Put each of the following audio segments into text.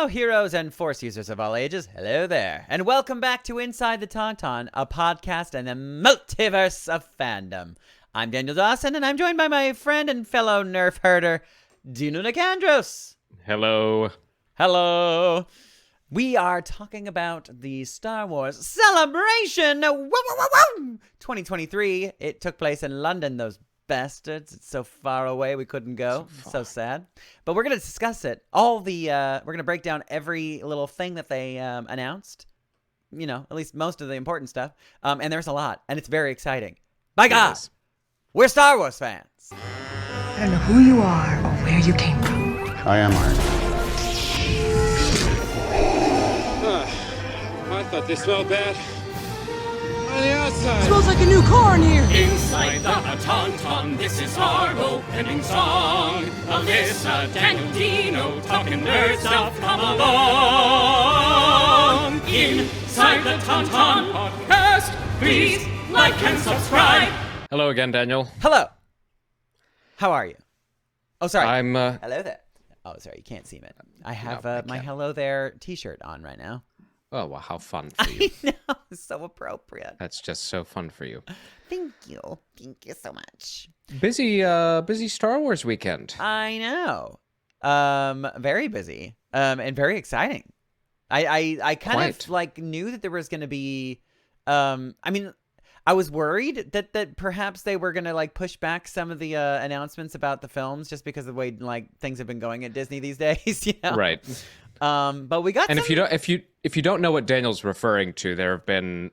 Hello, heroes and Force users of all ages. Hello there. And welcome back to Inside the Tauntaun, a podcast in the multiverse of fandom. I'm Daniel Dawson, and I'm joined by my friend and fellow nerf herder, Dino Nicandros. Hello. Hello. We are talking about the Star Wars Celebration 2023. It took place in London, those bastards. It's so far away we couldn't go. So sad. But we're going to discuss it. We're going to break down every little thing that they announced. You know, at least most of the important stuff. And there's a lot. And it's very exciting. By God, we're Star Wars fans. I don't know who you are or where you came from. I am Iron. I thought they smelled bad. On the outside. Smells like a new car in here. Inside the Tauntaun, this is our opening song. Alyssa, Daniel, Dino, talking nerd stuff, come along. Inside the Tauntaun podcast, please like and subscribe. Hello again, Daniel. Hello. How are you? Oh, sorry. I'm, Hello there. Oh, sorry. You can't see me. I have my Hello There t-shirt on right now. Oh, well, how fun for you. I know. It's so appropriate. That's just so fun for you. Thank you. Thank you so much. Busy Star Wars weekend. I know. Very busy. And very exciting. I kind of like knew that there was going to be, I mean, I was worried that perhaps they were going to like push back some of the announcements about the films just because of the way like things have been going at Disney these days, you know? Right. But we got and some... if you don't know what Daniel's referring to, there have been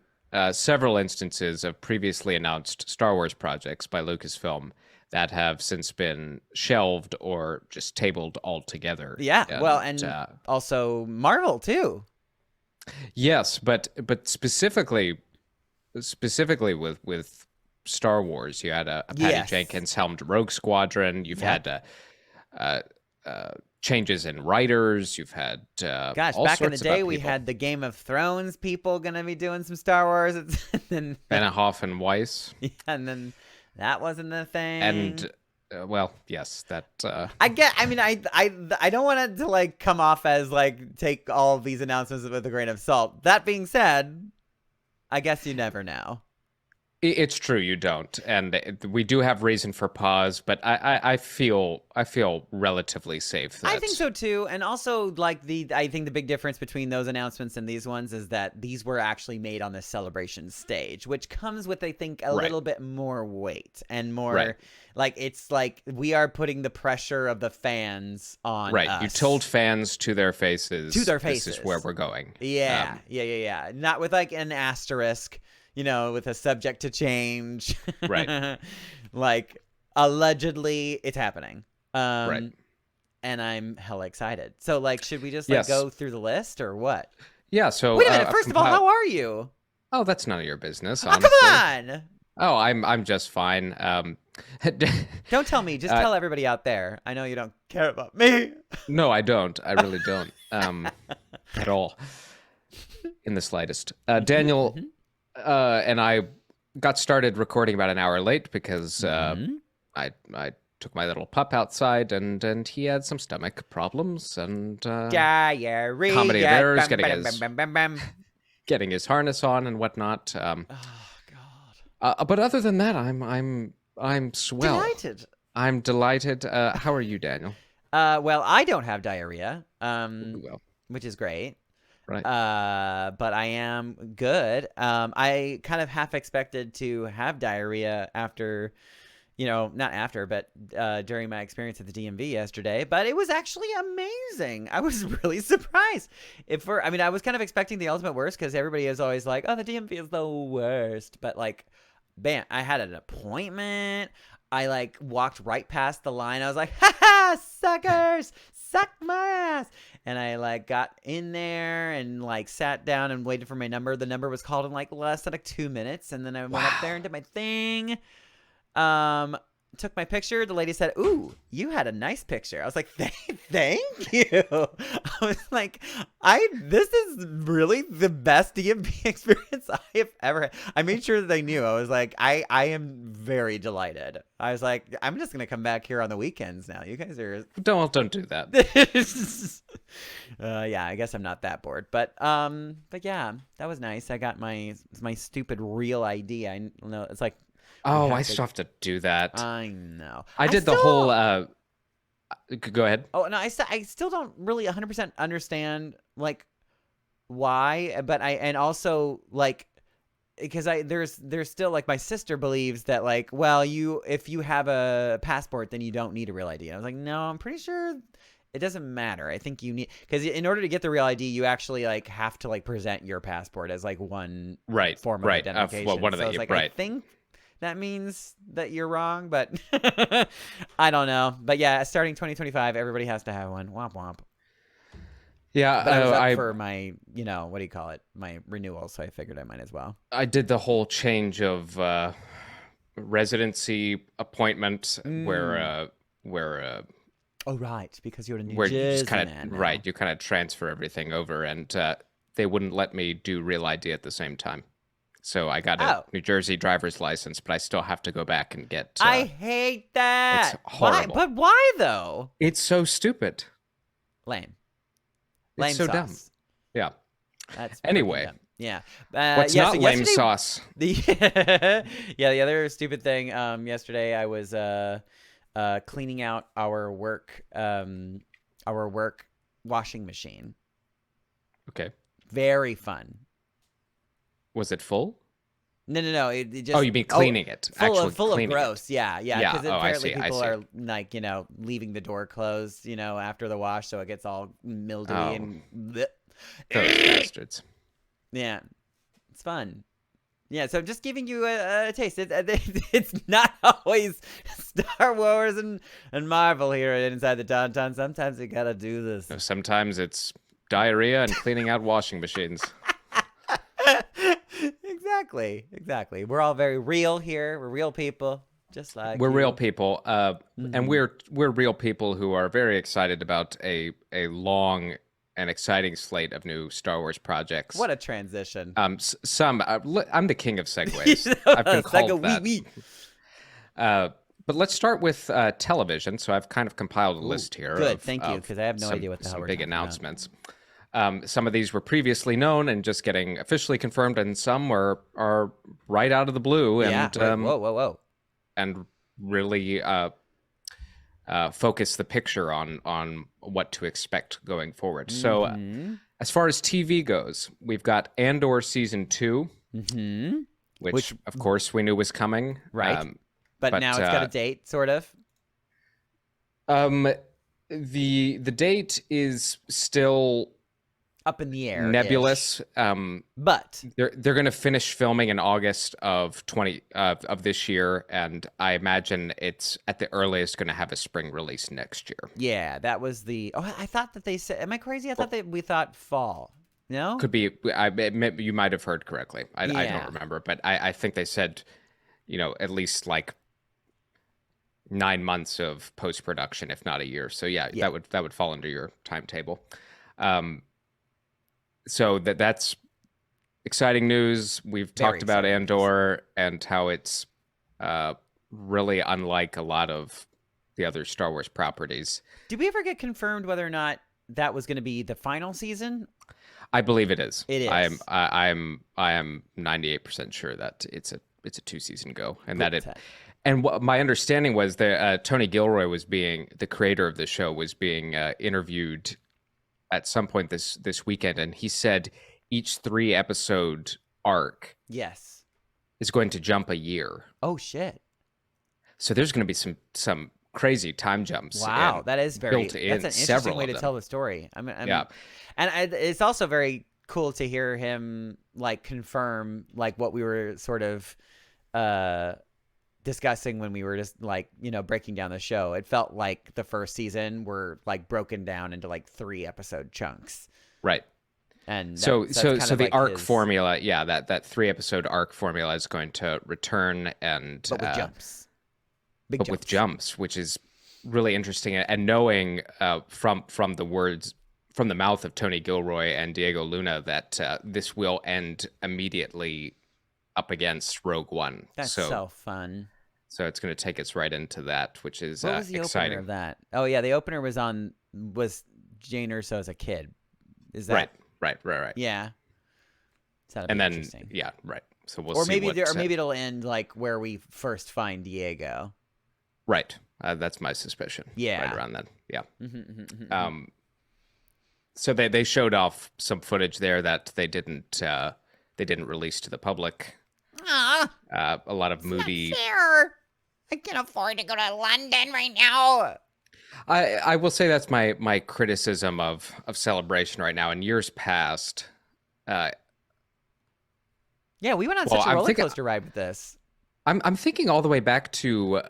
several instances of previously announced Star Wars projects by Lucasfilm that have since been shelved or just tabled altogether. Yeah, and also Marvel too. Yes, but specifically with Star Wars, you had a Patty Jenkins helmed Rogue Squadron. You've had changes in writers. You've had all back in the sorts day, of we had the Game of Thrones people going to be doing some Star Wars. And then Benioff and Weiss. Yeah, and then that wasn't the thing. And well, yes, that. I don't want it to like come off as like take all of these announcements with a grain of salt. That being said, I guess you never know. It's true, you don't, and we do have reason for pause. But I feel relatively safe. I think so too, and also like I think the big difference between those announcements and these ones is that these were actually made on the celebration stage, which comes with I think a little bit more weight and more like it's like we are putting the pressure of the fans on. Right, us. You told fans to their faces. This is where we're going. Yeah, yeah. Not with like an asterisk. You know, with a subject to change. Right. Like, allegedly, it's happening. Right. And I'm hella excited. So, like, should we just like go through the list or what? Yeah, so... Wait a minute. First of all, how are you? Oh, that's none of your business, honestly. Come on! Oh, I'm just fine. Don't tell me. Just tell everybody out there. I know you don't care about me. No, I don't. I really don't. At all. In the slightest. Daniel... and I got started recording about an hour late because I took my little pup outside and he had some stomach problems and diarrhea. Comedy of errors, getting his harness on and whatnot. Oh God! But other than that, I'm swell. Delighted. I'm delighted. How are you, Daniel? Well, I don't have diarrhea. Which is great. Right. But I am good. I kind of half expected to have diarrhea after, not after, but during my experience at the DMV yesterday. But it was actually amazing. I was really surprised. I was kind of expecting the ultimate worst because everybody is always like, oh, the DMV is the worst. But like, bam, I had an appointment. I like walked right past the line. I was like, ha ha, suckers, suck my ass. And I like got in there and like sat down and waited for my number. The number was called in like less than like 2 minutes. And then I went up there and did my thing. took my picture, the lady said, "Ooh, you had a nice picture." I was like, "Thank you." I was like, this is really the best DMV experience I have ever had. I made sure that they knew. I was like, I am very delighted. I was like, I'm just gonna come back here on the weekends now. You guys are Don't do that. yeah, I guess I'm not that bored, but yeah, that was nice. I got my stupid real ID. I know it's like. Oh, I still have to do that. I know. I did the whole. Go ahead. Oh no, I still don't really 100% understand like why, but also like because there's still like my sister believes that like if you have a passport then you don't need a real ID. I was like, no, I'm pretty sure it doesn't matter. I think you need because in order to get the real ID, you actually like have to like present your passport as like one form of identification. One of so the it's like, right. I think that means that you're wrong, but I don't know. But yeah, starting 2025, everybody has to have one. Womp womp. Yeah, but I was up for my, what do you call it? My renewal, so I figured I might as well. I did the whole change of residency appointment where oh right, because you're a New where Jersey you just kind man of now. right, you kind of transfer everything over, and they wouldn't let me do real ID at the same time. So I got a New Jersey driver's license, but I still have to go back and get. I hate that. It's horrible. Why? But why though? It's so stupid. Lame. It's so sauce. dumb. Yeah. That's anyway. dumb. Yeah. What's not lame sauce? The other stupid thing. Yesterday I was cleaning out our work washing machine. Okay. Very fun. Was it full? No. It just. Oh, you mean cleaning it? Full of gross. Yeah. Because apparently I people see. are like leaving the door closed, after the wash, so it gets all mildewy and. Bleh. Those bastards. Yeah, it's fun. Yeah, so just giving you a taste. It's not always Star Wars and Marvel here at Inside the Tauntaun. Sometimes you gotta do this. No, sometimes it's diarrhea and cleaning out washing machines. Exactly. We're all very real here. We're real people, just like we're you. Real people, and we're real people who are very excited about a long and exciting slate of new Star Wars projects. What a transition! I'm the king of segues. I've been called that. But let's start with television. So I've kind of compiled a list here. Good, thank you, because I have no idea what the hell some we're big talking announcements. Some of these were previously known and just getting officially confirmed, and some are right out of the blue. And whoa! And really focus the picture on what to expect going forward. So, as far as TV goes, we've got Andor season 2, which of course we knew was coming, right? But now it's got a date, sort of. The date is still up in the air, nebulous. But they're going to finish filming in August of this year, and I imagine it's at the earliest going to have a spring release next year. Yeah, that was the. Oh, I thought that they said. Am I crazy? I thought we thought fall. No, could be. You might have heard correctly. I don't remember, but I think they said, at least like 9 months of post production, if not a year. So yeah, that would fall under your timetable. So that's exciting news. We've talked about Andor and how it's really unlike a lot of the other Star Wars properties. Did we ever get confirmed whether or not that was going to be the final season? I believe it is. It is. I am 98% sure that it's a 2-season go, and that it. And what my understanding was that Tony Gilroy the creator of the show, was being interviewed at some point this weekend, and he said each 3-episode arc is going to jump a year. Oh shit! So there's going to be some crazy time jumps. Wow, that is that's an interesting way to tell the story. Yeah, and it's also very cool to hear him like confirm like what we were sort of discussing when we were just like breaking down the show. It felt like the first season were like broken down into like 3-episode chunks, right? And so the like arc formula, that 3-episode arc formula is going to return, and but with jumps. but with jumps, which is really interesting. And knowing from the mouth of Tony Gilroy and Diego Luna that this will end immediately up against Rogue One. That's so fun. So it's going to take us right into that, which is what was the exciting. Opener of that? Oh yeah, the opener was Jane Erso as a kid. Is that right? Yeah. And then right. So we'll see. Or maybe it'll end like where we first find Diego. Right. That's my suspicion. Yeah. Right around then. Yeah. So they showed off some footage there that they didn't release to the public. A lot of moody. Not fair. I can afford to go to London right now. I will say that's my criticism of Celebration right now. In years past, yeah, we went on such a roller coaster ride with this. I'm thinking all the way back to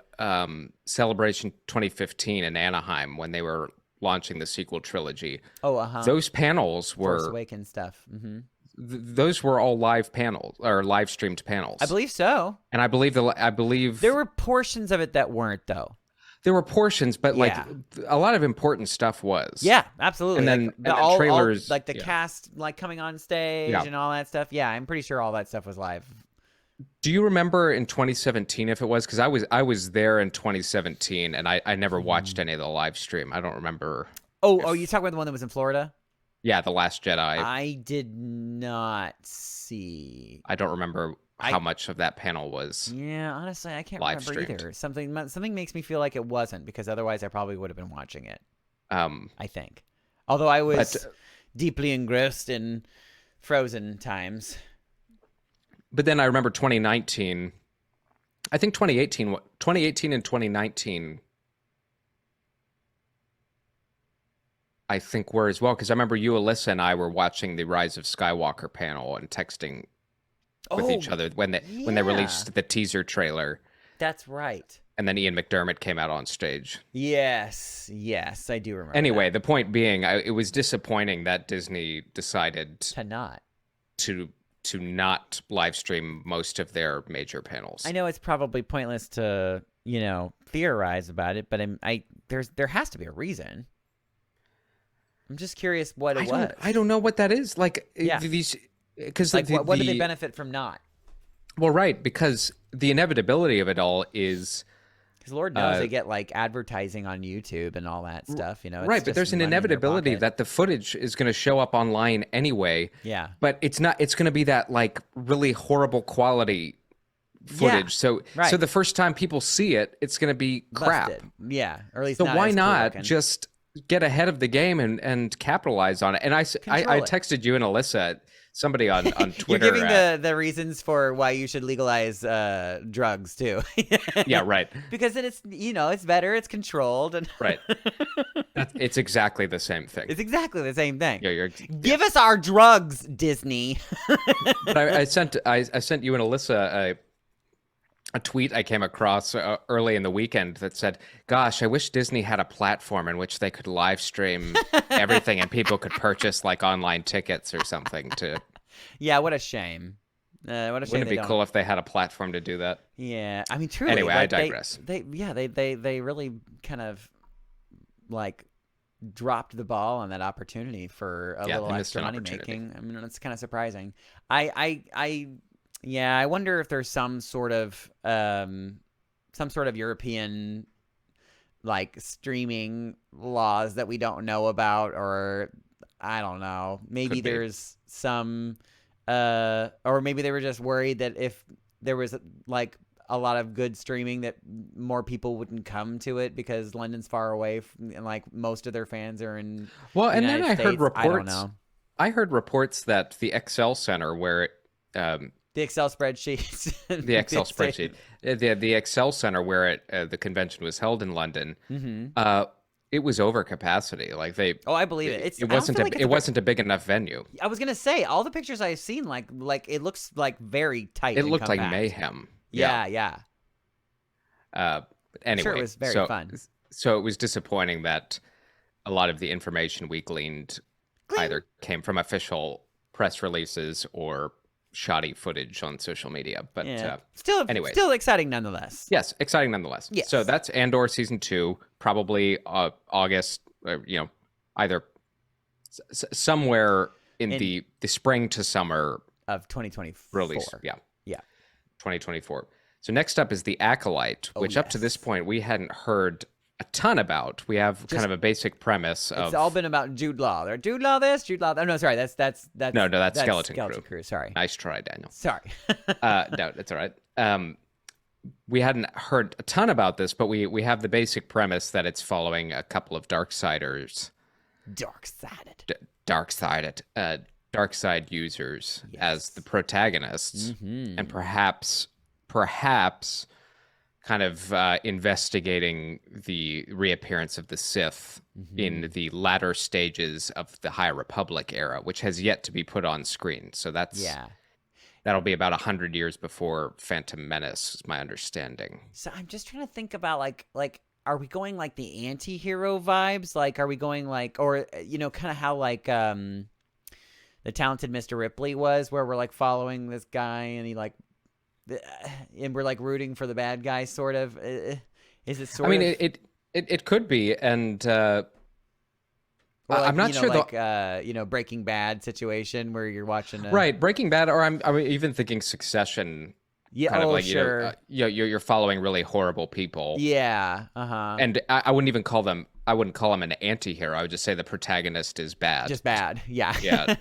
Celebration 2015 in Anaheim when they were launching the sequel trilogy. Those panels were Force Awakens stuff. Those were all live panels or live streamed panels. I believe so. And I believe there were portions of it that weren't though. There were portions, but like a lot of important stuff was. Yeah, absolutely. And then, the trailers, like the cast, like coming on stage and all that stuff. Yeah, I'm pretty sure all that stuff was live. Do you remember in 2017 if it was? Because I was there in 2017 and I never watched any of the live stream. I don't remember. Oh, you talking about the one that was in Florida? Yeah, The Last Jedi. I did not see. I don't remember how much of that panel was. Yeah, honestly, I can't remember either. Something makes me feel like it wasn't, because otherwise I probably would have been watching it. I think. Although I was deeply engrossed in Frozen times. But then I remember 2019. I think 2018 and 2019 I think were as well, because I remember you, Alyssa, and I were watching the Rise of Skywalker panel and texting with each other when they released the teaser trailer. That's right. And then Ian McDermott came out on stage. Yes, I do remember. Anyway, the point being, it was disappointing that Disney decided to not live stream most of their major panels. I know it's probably pointless to theorize about it, but there has to be a reason. I'm just curious what it was. I don't know what that is. Like these, because like what do they benefit from not? Well, right, because the inevitability of it all is. Because Lord knows they get like advertising on YouTube and all that stuff, It's right, but there's an inevitability that the footage is going to show up online anyway. Yeah. But it's not. It's going to be that like really horrible quality footage. So the first time people see it, it's going to be crap. Busted. Yeah, or at least. So not why as not cool just get ahead of the game and capitalize on it? And I texted you and Alyssa. Somebody on Twitter. You're giving the reasons for why you should legalize drugs too. Yeah, right. Because then it's it's better, it's controlled, and right. It's exactly the same thing. It's exactly the same thing. Yeah, give us our drugs, Disney. But I sent you and Alyssa a tweet I came across early in the weekend that said, "Gosh, I wish Disney had a platform in which they could live stream everything and people could purchase like online tickets or something to." Yeah, what a shame. What a shame. Wouldn't it be cool if they had a platform to do that? Yeah, I mean, truly. Anyway, I digress. They really kind of like dropped the ball on that opportunity for a little extra money making. I mean, it's kind of surprising. I wonder if there's some sort of European like streaming laws that we don't know about, or I don't know. Maybe there's some or maybe they were just worried that if there was like a lot of good streaming that more people wouldn't come to it because London's far away and like most of their fans are in and United then I States. heard reports. I don't know. I heard reports that the Excel Center where the Excel spreadsheet. The Excel spreadsheet. The Excel Center where the convention was held in London. Mm-hmm. It was over capacity. Like they. Oh, I believe it. It wasn't a big enough venue. I was gonna say all the pictures I've seen, like it looks like very tight. It looked like mayhem. Yeah. Anyway, I'm sure it was very fun. So it was disappointing that a lot of the information we gleaned either came from official press releases or shoddy footage on social media. But anyway, still exciting nonetheless. Yes, exciting nonetheless. Yes. So that's Andor season 2, probably August. Either somewhere in the spring to summer of 2024 release. Yeah, yeah, 2024. So next up is The Acolyte, which up to this point we hadn't heard a ton about. We have kind of a basic premise of. It's all been about Jude Law. Or Jude Law this, Jude Law. Oh, no, sorry, that's Skeleton Crew. Sorry, nice try, Daniel. Sorry. No, it's all right. We hadn't heard a ton about this, but we have the basic premise that it's following a couple of Darksiders. Dark side users as the protagonists, and perhaps kind of investigating the reappearance of the Sith in the latter stages of the High Republic era, which has yet to be put on screen. So that'll be about 100 years before Phantom Menace, is my understanding. So I'm just trying to think about like are we going like the anti-hero vibes? Like, are we going like, or, kind of how like The Talented Mr. Ripley was, where we're like following this guy and he like, and we're like rooting for the bad guy, sort of. Is it sort of? I mean, it could be, and like, I'm not sure. Like, Breaking Bad situation where you're watching. Right, Breaking Bad, or I'm even thinking Succession. Yeah, kind of like, sure. You're following really horrible people. Yeah, And I wouldn't even call them. I wouldn't call them an anti-hero. I would just say the protagonist is bad. Just bad. Yeah. Yeah.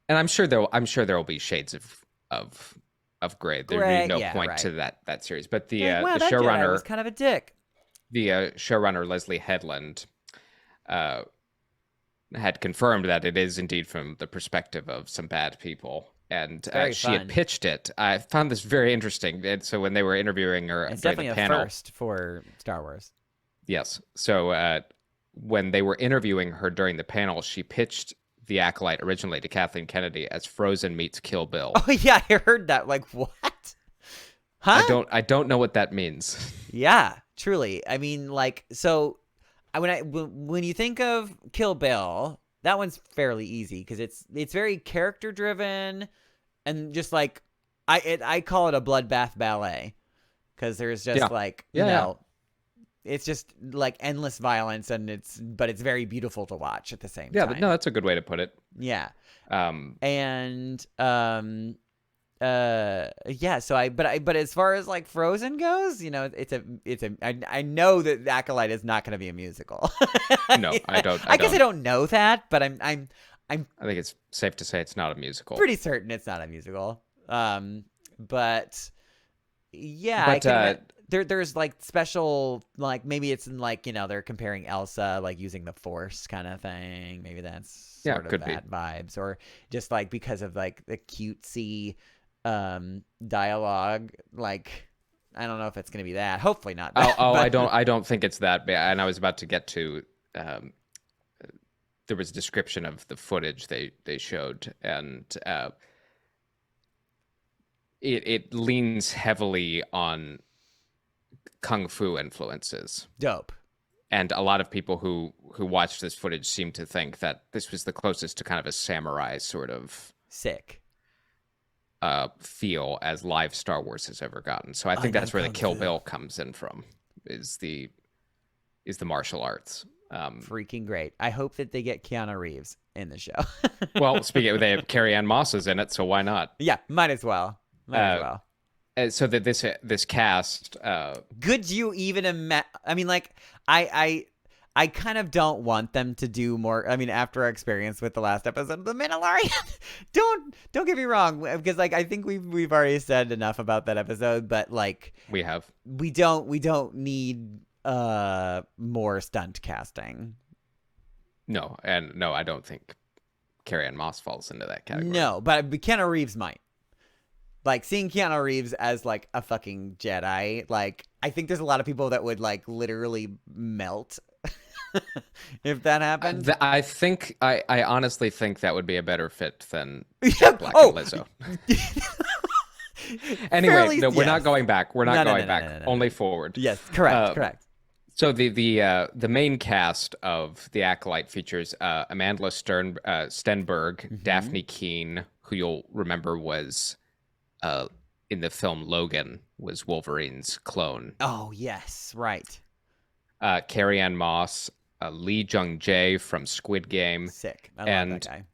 And I'm sure there will be shades of gray. There'd be no point to that series. But the showrunner was kind of a dick. The showrunner Leslie Headland had confirmed that it is indeed from the perspective of some bad people. And she had pitched it. I found this very interesting. And so when they were interviewing her it's during the definitely panel, a first for Star Wars. Yes. So when they were interviewing her during the panel, she pitched The Acolyte originally to Kathleen Kennedy as Frozen meets Kill Bill. Oh yeah, I heard that. Like, what? Huh? I don't know what that means. Yeah, truly. I mean, like, so when you think of Kill Bill, that one's fairly easy because it's very character driven, and just like I call it a bloodbath ballet because there's just it's just like endless violence, and it's very beautiful to watch at the same time. Yeah, no, that's a good way to put it. Yeah. So but as far as like Frozen goes, I know that Acolyte is not going to be a musical. No, I don't. I guess I don't know that, but I think it's safe to say it's not a musical. Pretty certain it's not a musical. But yeah, there's like special, like maybe it's in like, they're comparing Elsa, like using the Force kind of thing. Maybe that's sort of that vibes, or just like because of like the cutesy dialogue. Like, I don't know if it's going to be that. Hopefully not that. I don't think it's that bad. And I was about to get to, there was a description of the footage they showed, and it leans heavily on kung fu influences. Dope. And a lot of people who watched this footage seem to think that this was the closest to kind of a samurai sort of sick feel as live Star Wars has ever gotten. So I think that's where the Kill Bill comes in from, is the martial arts. Freaking great. I hope that they get Keanu Reeves in the show. Well, speaking of, they have Carrie Ann Moss is in it, so why not? Yeah, might as well. So that this cast, could you even imagine? I mean, like, I kind of don't want them to do more. I mean, after our experience with the last episode of The Mandalorian, don't get me wrong, because like I think we've already said enough about that episode, but like we don't need more stunt casting. No, I don't think Carrie Ann Moss falls into that category. No, but Keanu Reeves might. Like, seeing Keanu Reeves as, like, a fucking Jedi, like, I think there's a lot of people that would, like, literally melt if that happened. I honestly think that would be a better fit than Jack Black and Lizzo. Anyway, we're not going back. We're not going back. Only forward. Yes, correct. So the main cast of The Acolyte features Amanda Stenberg, Daphne Keane, who you'll remember was in the film Logan, was Wolverine's clone. Oh, yes, right. Carrie Ann Moss, Lee Jung Jae from Squid Game. Sick. I love that guy.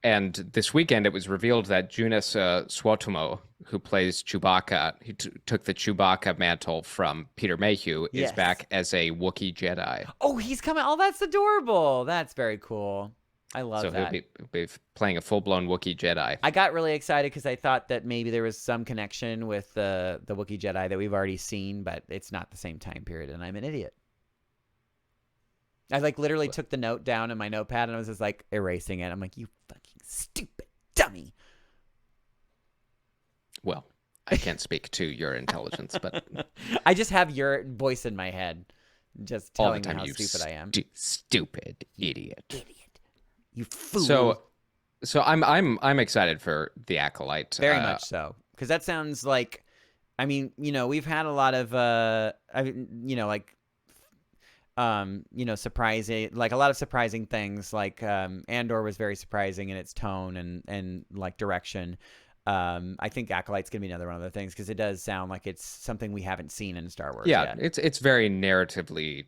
And this weekend, it was revealed that Jonas Suotamo, who plays Chewbacca, he took the Chewbacca mantle from Peter Mayhew, is back as a Wookiee Jedi. Oh, he's coming. Oh, that's adorable. That's very cool. I love that. So he'll be playing a full-blown Wookiee Jedi. I got really excited because I thought that maybe there was some connection with the Wookiee Jedi that we've already seen, but it's not the same time period, and I'm an idiot. I literally took the note down in my notepad and I was just erasing it. I'm like, you fucking stupid dummy. Well, I can't speak to your intelligence, but I just have your voice in my head, just all the telling me time, how stupid I am. Stupid idiot. Idiot. You fool. So I'm excited for The Acolyte. Very much so, because that sounds like, we've had a lot of, surprising, a lot of surprising things. Andor was very surprising in its tone and direction. I think Acolyte's gonna be another one of the things because it does sound like it's something we haven't seen in Star Wars. Yeah, yet. it's very narratively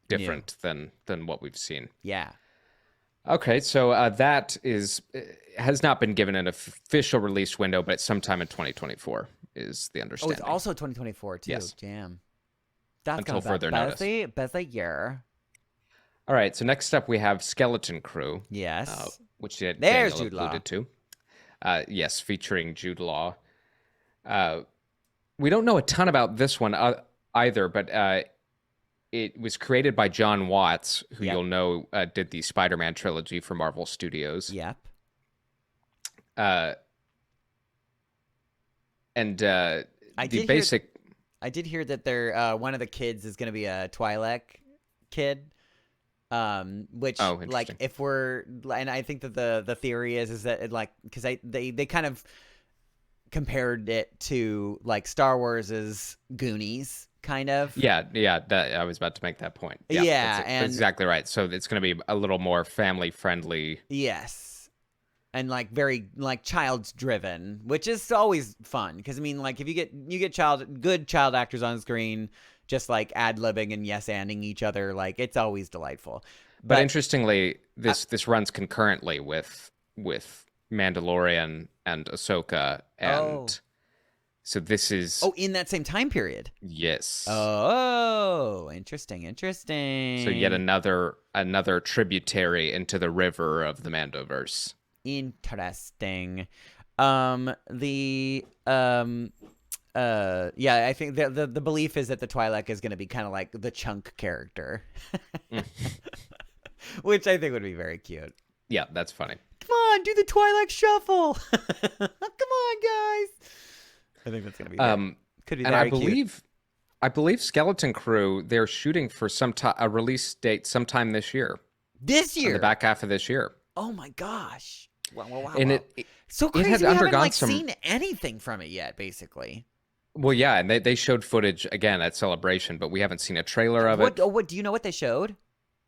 different than what we've seen. Yeah. Okay, so that has not been given an official release window, but sometime in 2024 is the understanding. Oh, it's also 2024 too. Yes. Damn. That's until further notice. Busy year. All right, so next up we have Skeleton Crew. Yes. Which There's Daniel Jude Law. alluded to. Yes, featuring Jude Law. We don't know a ton about this one either, but it was created by John Watts, who you'll know did the Spider-Man trilogy for Marvel Studios. Yep. I did hear that they're one of the kids is going to be a Twi'lek kid. Which if we're, and I think that the theory is that because they kind of compared it to Star Wars's Goonies kind of. Yeah, I was about to make that point. Yeah, that's exactly right. So it's going to be a little more family friendly. Yes. And very child's driven, which is always fun because if you get good child actors on screen, just ad-libbing and yes-anding each other, it's always delightful. But interestingly, this runs concurrently with Mandalorian and Ahsoka, and so this is in that same time period. Yes. Oh, interesting. So yet another tributary into the river of the Mandoverse. Interesting. I think the belief is that the Twi'lek is going to be kind of like the Chunk character, which I think would be very cute. Yeah, that's funny. Come on, do the Twi'lek shuffle. Come on, guys. I think that's going to be could be very cute. I believe Skeleton Crew, they're shooting for a release date sometime this year. This year, in the back half of this year. Oh my gosh! Wow! And so crazy. It has we undergone haven't seen anything from it yet, basically. Well, yeah, and they showed footage again at Celebration, but we haven't seen a trailer of it. What do you know what they showed?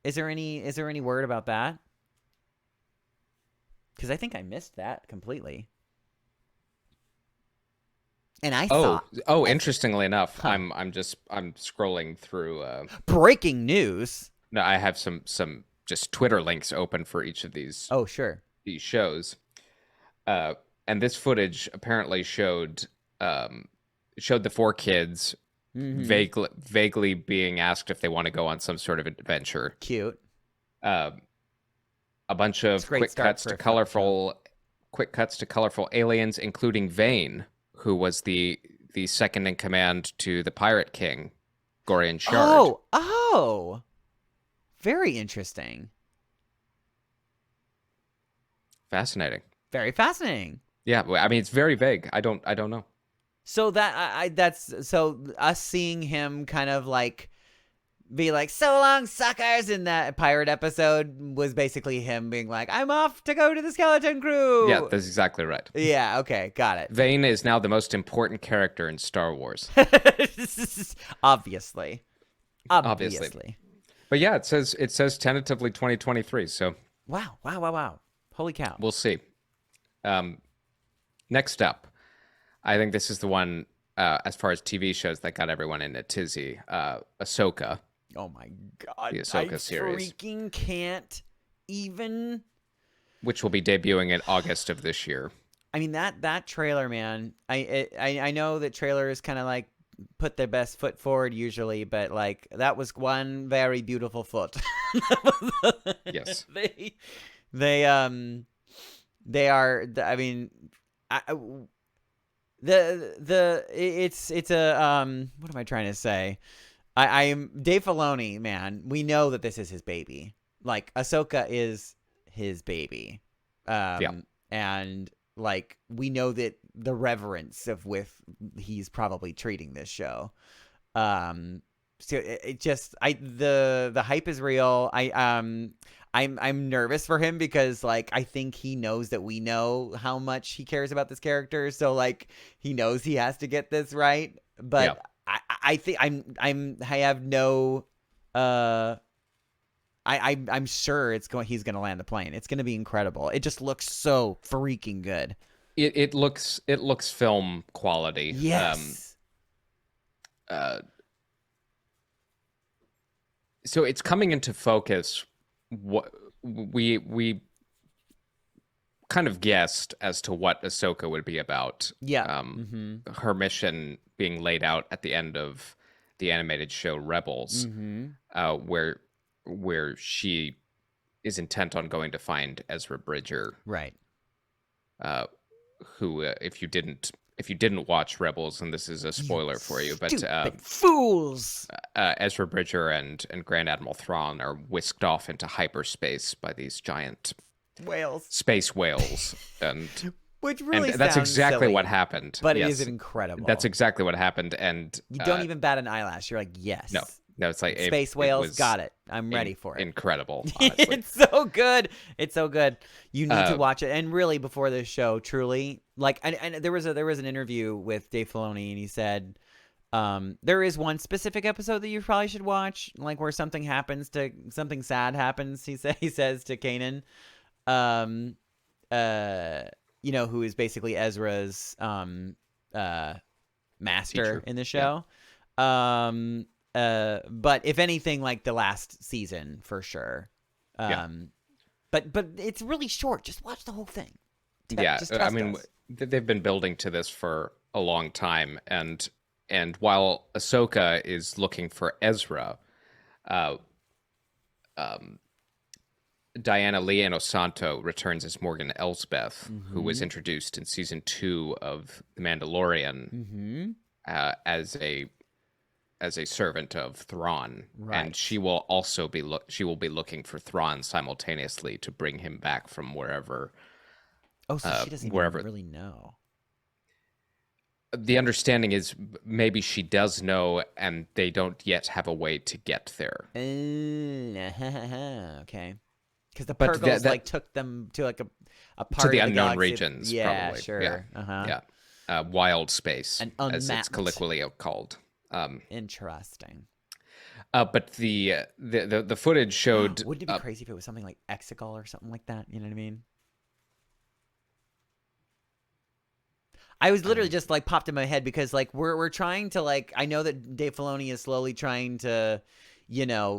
Is there any word about that? Because I think I missed that completely. And I thought, interestingly enough, I'm scrolling through breaking news. No, I have some just Twitter links open for each of these. Oh, sure. These shows, and this footage apparently showed the four kids vaguely being asked if they want to go on some sort of adventure. Cute. A bunch of quick cuts to colorful aliens, including Vane, who was the second in command to the Pirate King, Gorian Shard. Oh, very interesting. Fascinating. Very fascinating. Yeah, I mean it's very vague. I don't know. So that's us seeing him kind of be like, so long, suckers, in that pirate episode was basically him being like, I'm off to go to the Skeleton Crew. Yeah, that's exactly right. Yeah, okay, got it. Vane is now the most important character in Star Wars. Obviously. Obviously. But yeah, it says tentatively 2023. So Wow. Holy cow. we'll see. Next up, I think this is the one as far as TV shows that got everyone in a tizzy. Ahsoka. Oh my God. The Ahsoka series. Freaking can't even. Which will be debuting in August of this year. I mean, that trailer, man. I know that trailers kind of like put their best foot forward usually, but like that was one very beautiful foot. Yes. They are. I mean, it's a what am I trying to say? I am Dave Filoni, man. We know that this is his baby. Like Ahsoka is his baby. And like we know that the reverence of with he's probably treating this show. So it just the hype is real. I'm nervous for him because like I think he knows that we know how much he cares about this character, so like he knows he has to get this right. But I think I have no I'm sure he's going to land the plane. It's going to be incredible. It just looks so freaking good. It looks film quality. Yes. So it's coming into focus. What we kind of guessed as to what Ahsoka would be about. Yeah. Her mission being laid out at the end of the animated show Rebels, where she is intent on going to find Ezra Bridger, Right. Who, if you didn't watch Rebels, and this is a spoiler for you, but Stupid fools. Ezra Bridger and Grand Admiral Thrawn are whisked off into hyperspace by these giant Whales. space whales, and Which really that's sounds exactly silly, what happened. but Yes. it is incredible. That's exactly what happened, and You don't even bat an eyelash. You're like, yes. No, it's like Space whales, got it. I'm ready for it. Incredible, honestly. It's so good. It's so good. You need to watch it. And really, before this show, truly, like, and there was an interview with Dave Filoni, and he said, there is one specific episode that you probably should watch, like where something sad happens. He says to Kanan, who is basically Ezra's master Teacher. in the show. But if anything, like the last season for sure. But it's really short. Just watch the whole thing. Just I trust mean, us. they've been building to this for a long time, and while Ahsoka is looking for Ezra, Diana Liano Santo returns as Morgan Elsbeth, who was introduced in season 2 of The Mandalorian as a servant of Thrawn, and she will also be looking for Thrawn simultaneously to bring him back from wherever. Oh, so she doesn't even really know. The understanding is maybe she does know, and they don't yet have a way to get there. Okay. Because the Purgles took them to like a part to the of unknown galaxy. regions. Yeah, probably. sure. Yeah. Wild space, An as it's unmapped. colloquially called. Interesting. But the footage showed. Wouldn't it be crazy if it was something like Exegol or something like that? You know what I mean? I was literally just like popped in my head because like we're trying to like I know that Dave Filoni is slowly trying to,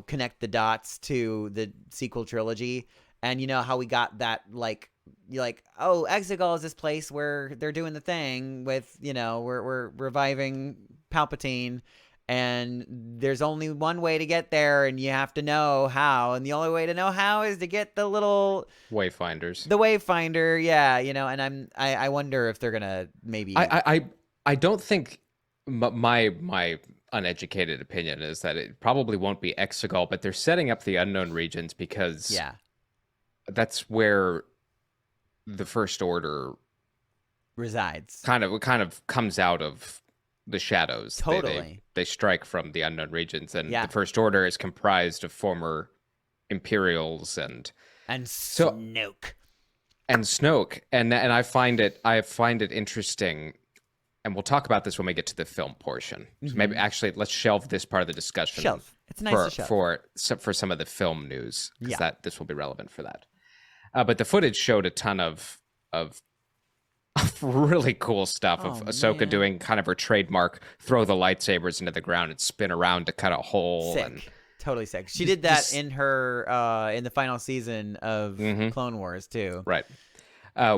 connect the dots to the sequel trilogy, and you know how we got that like Exegol is this place where they're doing the thing with we're reviving Palpatine. And there's only one way to get there, and you have to know how. And the only way to know how is to get the little Wayfinders. The Wayfinder, yeah, And I wonder if they're gonna maybe. I don't think my uneducated opinion is that it probably won't be Exegol, but they're setting up the unknown regions because that's where the First Order resides. Kind of comes out of the shadows. Totally. They strike from the unknown regions, and the First Order is comprised of former Imperials and Snoke. And I find it interesting and we'll talk about this when we get to the film portion. So maybe actually let's shelve this part of the discussion. It's nice to shelve. For some of the film news, because Yeah. this will be relevant for that. But the footage showed a ton of really cool stuff of Ahsoka doing kind of her trademark throw the lightsabers into the ground and spin around to cut a hole. Sick. And Totally sick. She did that in her in the final season of Clone Wars too. Right.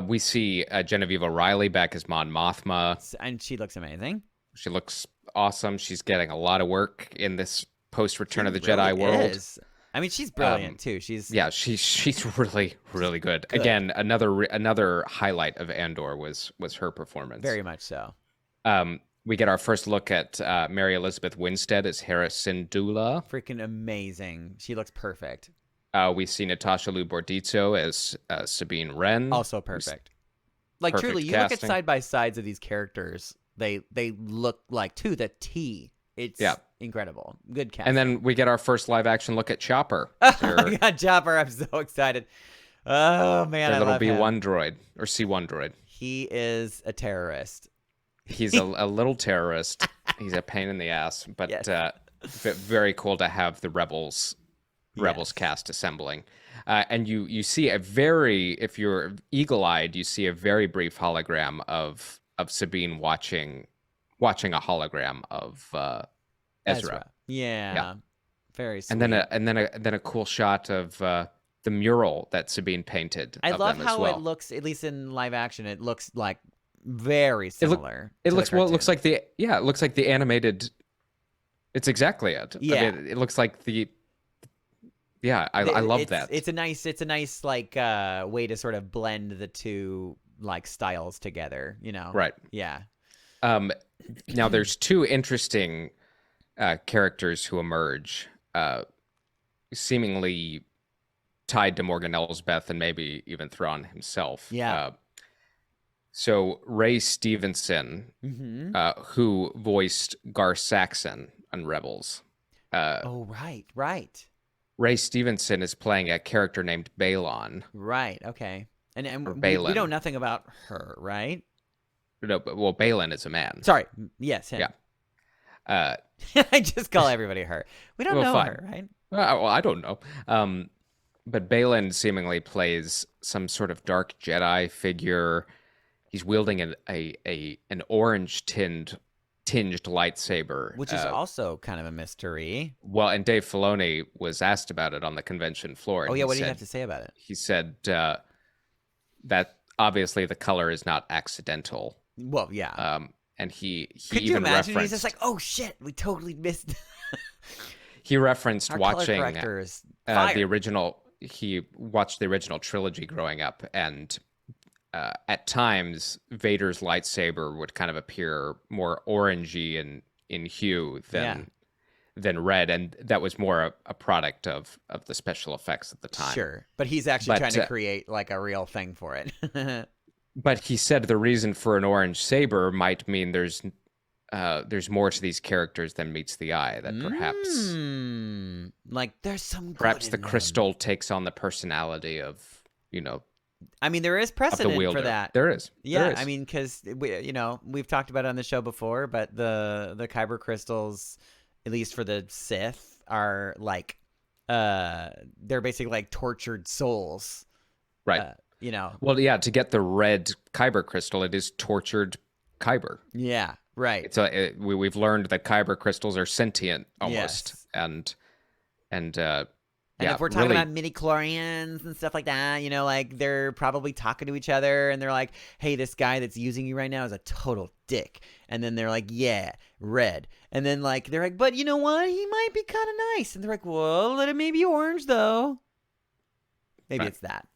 We see Genevieve O'Reilly back as Mon Mothma. And she looks amazing. She looks awesome. She's getting a lot of work in this post-Return of the Really Jedi world. is. I mean, she's brilliant too. She's Really, really good. Again, another highlight of Andor was her performance. very much so. We get our first look at Mary Elizabeth Winstead as Hera Syndulla. Freaking amazing. She looks perfect. We see Natasha Liu Bordizzo as Sabine Wren. Also perfect. Like perfect truly, you look at casting. side by sides of these characters. They look like to the T. It's incredible. Good cast. And then we get our first live action look at Chopper. Oh my God, Chopper! I'm so excited. Oh man, Their I little love him. B1 droid or C1 droid. He is a terrorist. He's a little terrorist. He's a pain in the ass, but Yes. very cool to have the Rebels cast assembling. And you see if you're eagle-eyed, you see a very brief hologram of Sabine watching a hologram of Ezra. Yeah. Very sweet. And then a cool shot of the mural that Sabine painted. I of love them how as well. it looks, at least in live action. It looks like very similar. It to looks the well. It looks cartoon. like the animated. It's exactly it. Yeah. I mean, it looks like the. Yeah, I love that. It's a nice like way to sort of blend the two like styles together. You know. Right. Yeah. Now there's two interesting characters who emerge, seemingly tied to Morgan Elsbeth and maybe even Thrawn himself. Yeah. So Ray Stevenson, Mm-hmm. who voiced Gar Saxon on Rebels. Oh right. Ray Stevenson is playing a character named Balon. Right. Okay. And Or we Balin. know nothing about her, right? No, well, Balin is a man. Sorry. Yes, him. Yeah. I just call everybody her. We don't Well, know fine. her, right? Well, I don't know. But Balin seemingly plays some sort of dark Jedi figure. He's wielding an orange tinged lightsaber, Which is also kind of a mystery. well. And Dave Filoni was asked about it on the convention floor. And Oh yeah, what do you said- have to say about it? He said that obviously the color is not accidental. Well, yeah. And he Could you even imagine? referenced He's just like, oh shit, we totally missed. he referenced Our color watching corrector is the fire. original. He watched the original trilogy growing up, and at times Vader's lightsaber would kind of appear more orangey in hue than red, and that was more a product of the special effects at the time. Sure, but he's actually But, trying to create like a real thing for it. But he said the reason for an orange saber might mean there's more to these characters than meets the eye. That perhaps like there's some. perhaps good the in them. crystal takes on the personality of I mean, there is of the precedent wielder. for that. There is. Yeah, There is. I mean, because we've talked about it on the show before, but the kyber crystals, at least for the Sith, are like they're basically like tortured souls. right. Well, Yeah, to get the red kyber crystal, it is tortured kyber. yeah, right. It's we've learned that kyber crystals are sentient almost, Yes. and And yeah, if we're talking really, about midi-chlorians and stuff like that, like they're probably talking to each other and they're like, hey, this guy that's using you right now is a total dick. And then they're like, yeah, red. And then like, they're like, but you know what? He might be kind of nice. And they're like, well, let it maybe orange though. Maybe Right. it's that.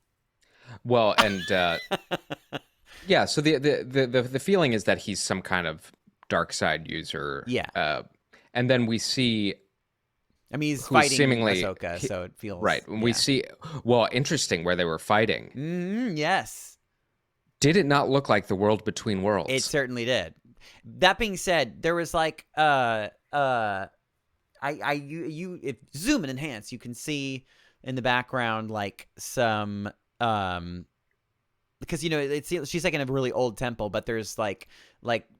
well, and yeah. So the feeling is that he's some kind of dark side user. Yeah. And then we see I mean, he's who's fighting seemingly- Ahsoka, so it feels right when we yeah. see. Well, interesting where they were fighting. Yes, Did it not look like the world between worlds? it certainly did. That being said, there was like if zoom and enhance, you can see in the background like some because she's like in a really old temple, but there's like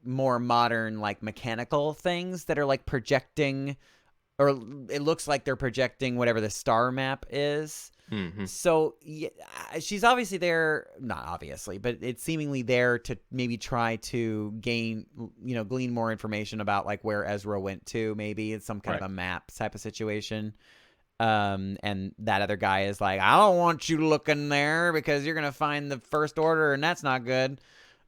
more modern like mechanical things that are like projecting, or it looks like they're projecting whatever the star map is. Mm-hmm. So yeah, she's obviously there, not obviously, but it's seemingly there to maybe try to glean more information about like where Ezra went to. Maybe it's some kind of a map type of situation. And that other guy is like, I don't want you looking there because you're gonna find the First Order, and that's not good.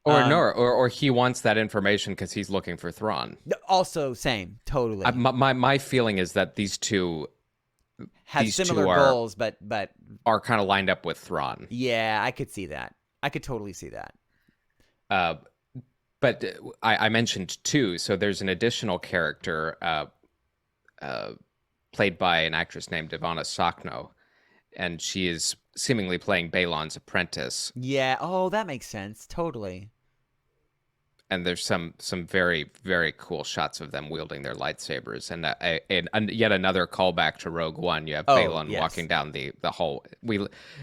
Or he wants that information because he's looking for Thrawn. Also, same, totally. My feeling is that these two have similar goals, but are kind of lined up with Thrawn. Yeah, I could see that. I could totally see that. But I mentioned too. So there's an additional character played by an actress named Ivana Sakno, and she is seemingly playing Balon's apprentice. Yeah. Oh, that makes sense. Totally. And there's some very, very cool shots of them wielding their lightsabers, and yet another callback to Rogue One. You have Balon walking down the hall.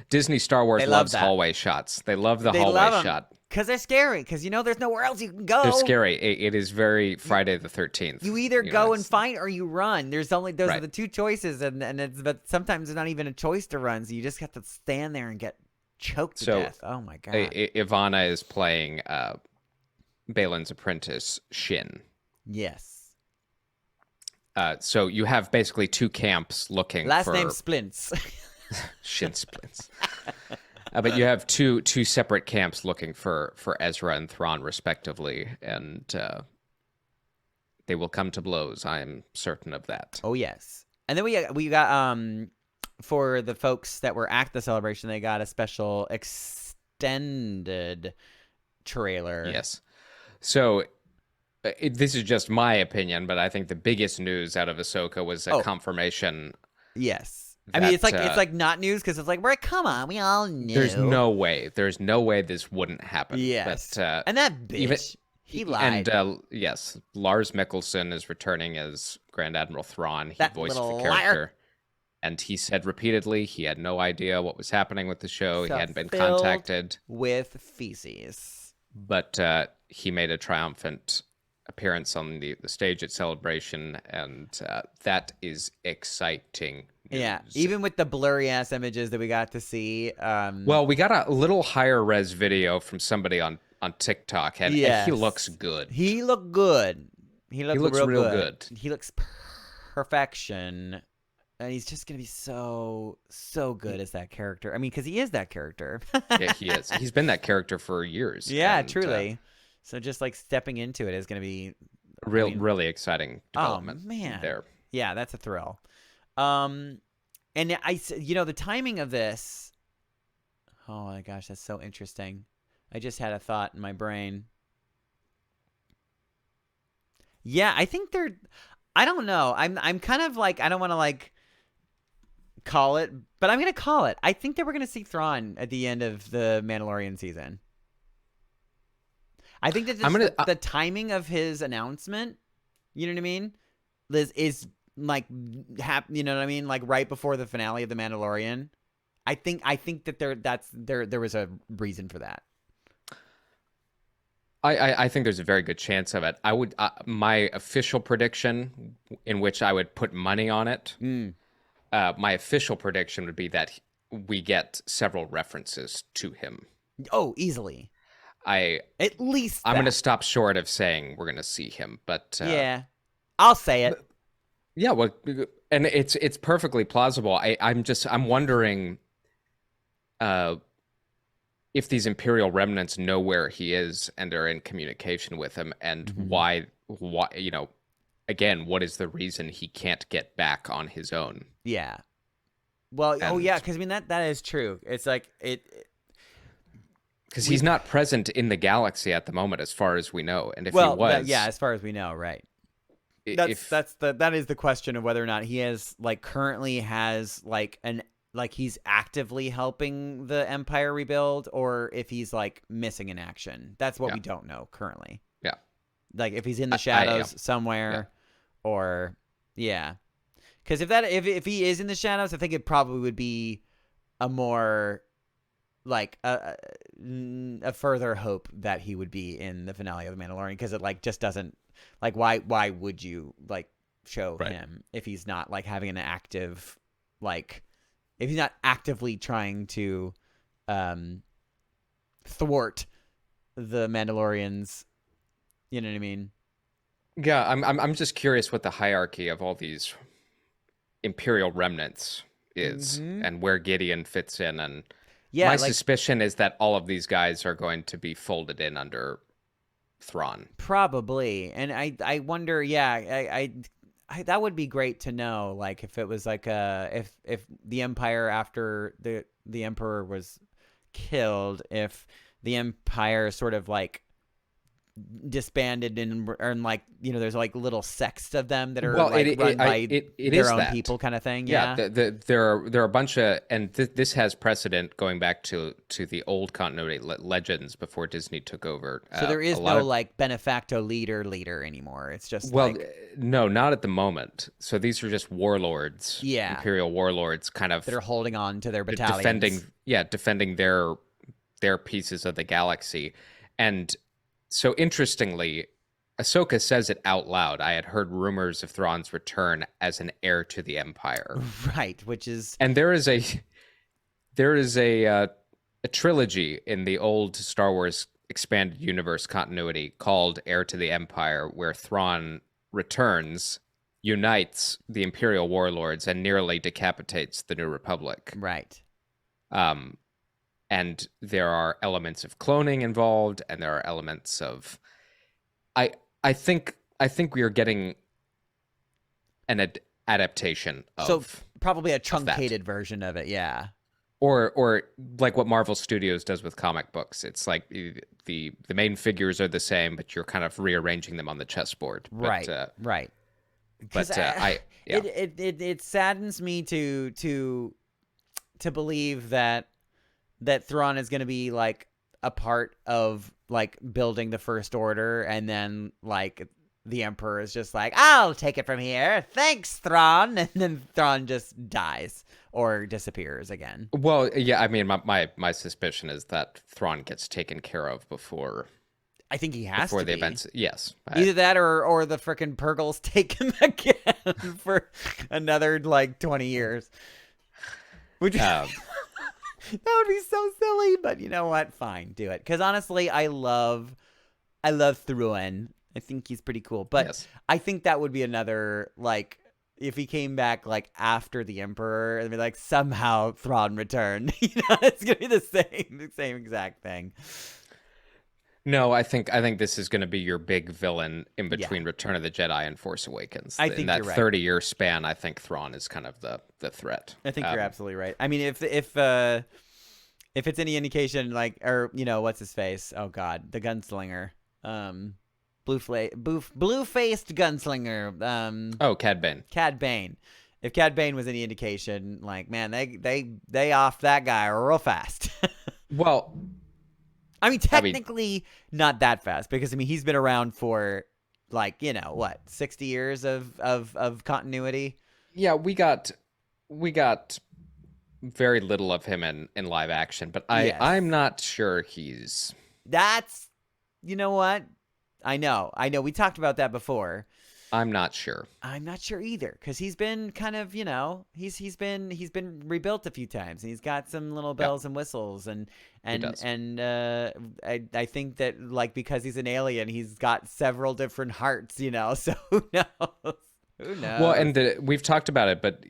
Disney Star Wars loves hallway shots. They love the hallway shot. Because they're scary. Because there's nowhere else you can go. They're scary. It is very Friday the 13th. You either go and fight or you run. Those are the two choices, but sometimes it's not even a choice to run. So you just have to stand there and get choked to death. Oh my god. Ivana is playing Balon's apprentice Shin. Yes. So you have basically two camps looking. Last name Splints. Shin Splints. But you have two separate camps looking for Ezra and Thrawn, respectively, and they will come to blows. I am certain of that. Oh yes, and then we got for the folks that were at the celebration, they got a special extended trailer. Yes. So this is just my opinion, but I think the biggest news out of Ahsoka was a confirmation. Yes. I mean, it's like not news because it's like, come on, we all knew. There's no way this wouldn't happen. Yes. But, and that bitch, he lied. And yes, Lars Mikkelsen is returning as Grand Admiral Thrawn. He voiced the character. Liar. And he said repeatedly he had no idea what was happening with the show. So he hadn't been contacted. With feces. But he made a triumphant appearance on the stage at Celebration, and that is exciting news. Yeah, even with the blurry ass images that we got to see. Well, we got a little higher res video from somebody on TikTok, and he looks good. He looked good. He looks real good. He looks perfection, and he's just gonna be so good as that character. I mean, because he is that character. Yeah, he is. He's been that character for years. Yeah, truly. So just like stepping into it is going to be really exciting development. Oh man, there. Yeah, that's a thrill. And the timing of this. Oh my gosh, that's so interesting. I just had a thought in my brain. Yeah, I think I don't know. I'm kind of like, I don't want to like call it, but I'm going to call it. I think that we're going to see Thrawn at the end of the Mandalorian season. I think that just the timing of his announcement, you know what I mean, is like, you know what I mean, like right before the finale of the Mandalorian. I think that there was a reason for that. I think there's a very good chance of it. I would my official prediction, in which I would put money on it. My official prediction would be that we get several references to him. Oh, easily. At least I'm going to stop short of saying we're going to see him, but yeah, I'll say it. Yeah, well, and it's perfectly plausible. I'm wondering if these Imperial remnants know where he is and are in communication with him, and why again, what is the reason he can't get back on his own? Yeah. Well, because I mean that is true. It's like because he's not present in the galaxy at the moment, as far as we know. And if he was, as far as we know, right? That is the question of whether or not he has currently has he's actively helping the Empire rebuild, or if he's missing in action. That's what we don't know currently. Yeah, if he's in the shadows somewhere, or because if he is in the shadows, I think it probably would be a more a further hope that he would be in the finale of The Mandalorian, because it like just doesn't like why would you like show him if he's not like having an active like if he's not actively trying to thwart the Mandalorians, you know what I mean? Yeah, I'm just curious what the hierarchy of all these Imperial remnants is and where Gideon fits in, and my suspicion is that all of these guys are going to be folded in under Thrawn. Probably. And I wonder, I that would be great to know, like if it was like if the Empire after the Emperor was killed, if the Empire sort of like disbanded and like, you know, there's like little sects of them that are run by their own people kind of thing. There are a bunch of, and this has precedent going back to the old continuity legends before Disney took over. So there is no like benefacto leader anymore. It's just no, not at the moment. So these are just warlords, Imperial warlords, kind of that are holding on to their battalions, defending their pieces of the galaxy. And so interestingly, Ahsoka says it out loud. I had heard rumors of Thrawn's return as an heir to the Empire. Right, which is, and there is a trilogy in the old Star Wars expanded universe continuity called Heir to the Empire, where Thrawn returns, unites the Imperial warlords, and nearly decapitates the New Republic. Right. And there are elements of cloning involved, and there are elements of, I think we are getting an adaptation of, so probably a truncated version of it, or like what Marvel Studios does with comic books. It's like the main figures are the same, but you're kind of rearranging them on the chessboard. Right. But it saddens me to believe that Thrawn is going to be like a part of like building the First Order, and then like the Emperor is just like, I'll take it from here. Thanks, Thrawn. And then Thrawn just dies or disappears again. Well, yeah, I mean, my suspicion is that Thrawn gets taken care of before. I think he has before to the be. Events. Yes. Either that or the frickin' Purgles take him again for another like 20 years. Which that would be so silly, but you know what? Fine, do it. Because honestly, I love Thrawn. I think he's pretty cool. But I think that would be another, like, if he came back like after the Emperor, and be like somehow Thrawn returned. You know, it's gonna be the same exact thing. No, I think this is going to be your big villain in between Return of the Jedi and Force Awakens. I think in that you're right. 30-year span, I think Thrawn is kind of the threat. I think you're absolutely right. I mean, if it's any indication, like, or you know, what's his face? Oh God, the gunslinger, blue-faced gunslinger. Cad Bane. Cad Bane. If Cad Bane was any indication, like, man, they off that guy real fast. Well. I mean, technically not that fast, because I mean he's been around for like, you know, what, 60 years of continuity. Yeah, we got very little of him in live action, but I'm not sure he's. That's, you know what? I know. We talked about that before. I'm not sure. I'm not sure either, because he's been kind of, you know, he's been rebuilt a few times, and he's got some little bells and whistles, and I think that, like, because he's an alien, he's got several different hearts, you know. So who knows? Who knows? Well, and we've talked about it, but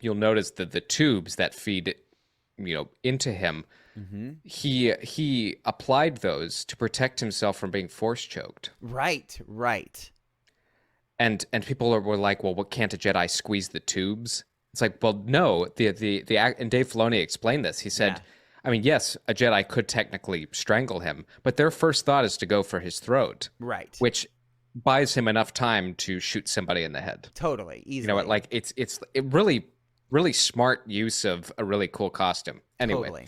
you'll notice that the tubes that feed, you know, into him. Mm-hmm. He applied those to protect himself from being force choked. Right. And people were like, well, what, can't a Jedi squeeze the tubes? It's like, well, no. And Dave Filoni explained this. He said, I mean, yes, a Jedi could technically strangle him, but their first thought is to go for his throat. Right. Which buys him enough time to shoot somebody in the head. Totally. Easily. You know what? Like, it's really, really smart use of a really cool costume. Anyway. Totally.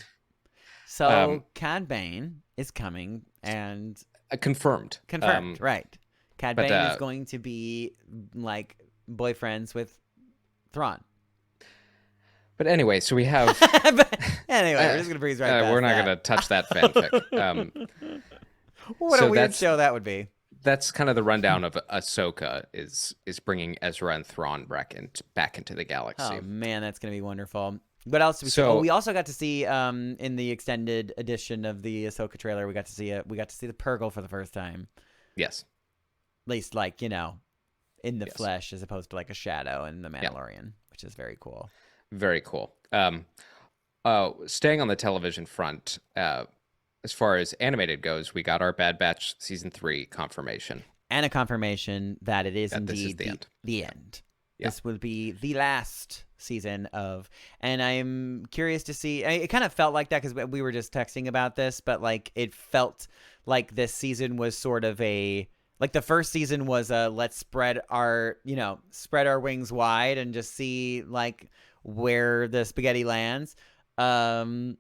So Cad Bane is coming, and confirmed. Right. Cad Bane is going to be like boyfriends with Thrawn. But anyway, so we have. But anyway, we're just gonna breeze right past we're not that. going to touch that fanfic. What so a weird that's- show that would be. That's kind of the rundown of Ahsoka is bringing Ezra and Thrawn back into the galaxy. Oh man, that's gonna be wonderful. What else did we see? So- Oh, we also got to see in the extended edition of the Ahsoka trailer, we got to see the Purgle for the first time. Yes. At least like, in the Yes. flesh as opposed to like a shadow in the Mandalorian, which is very cool. Very cool. Staying on the television front, as far as animated goes, we got our Bad Batch season 3 confirmation. And a confirmation that it is That this is indeed the end. the end. Yeah. This will be the last season of, and I'm curious to see. It kind of felt like that because we were just texting about this, but like it felt like this season was sort of like the first season was let's spread our wings wide and just see like where the spaghetti lands. The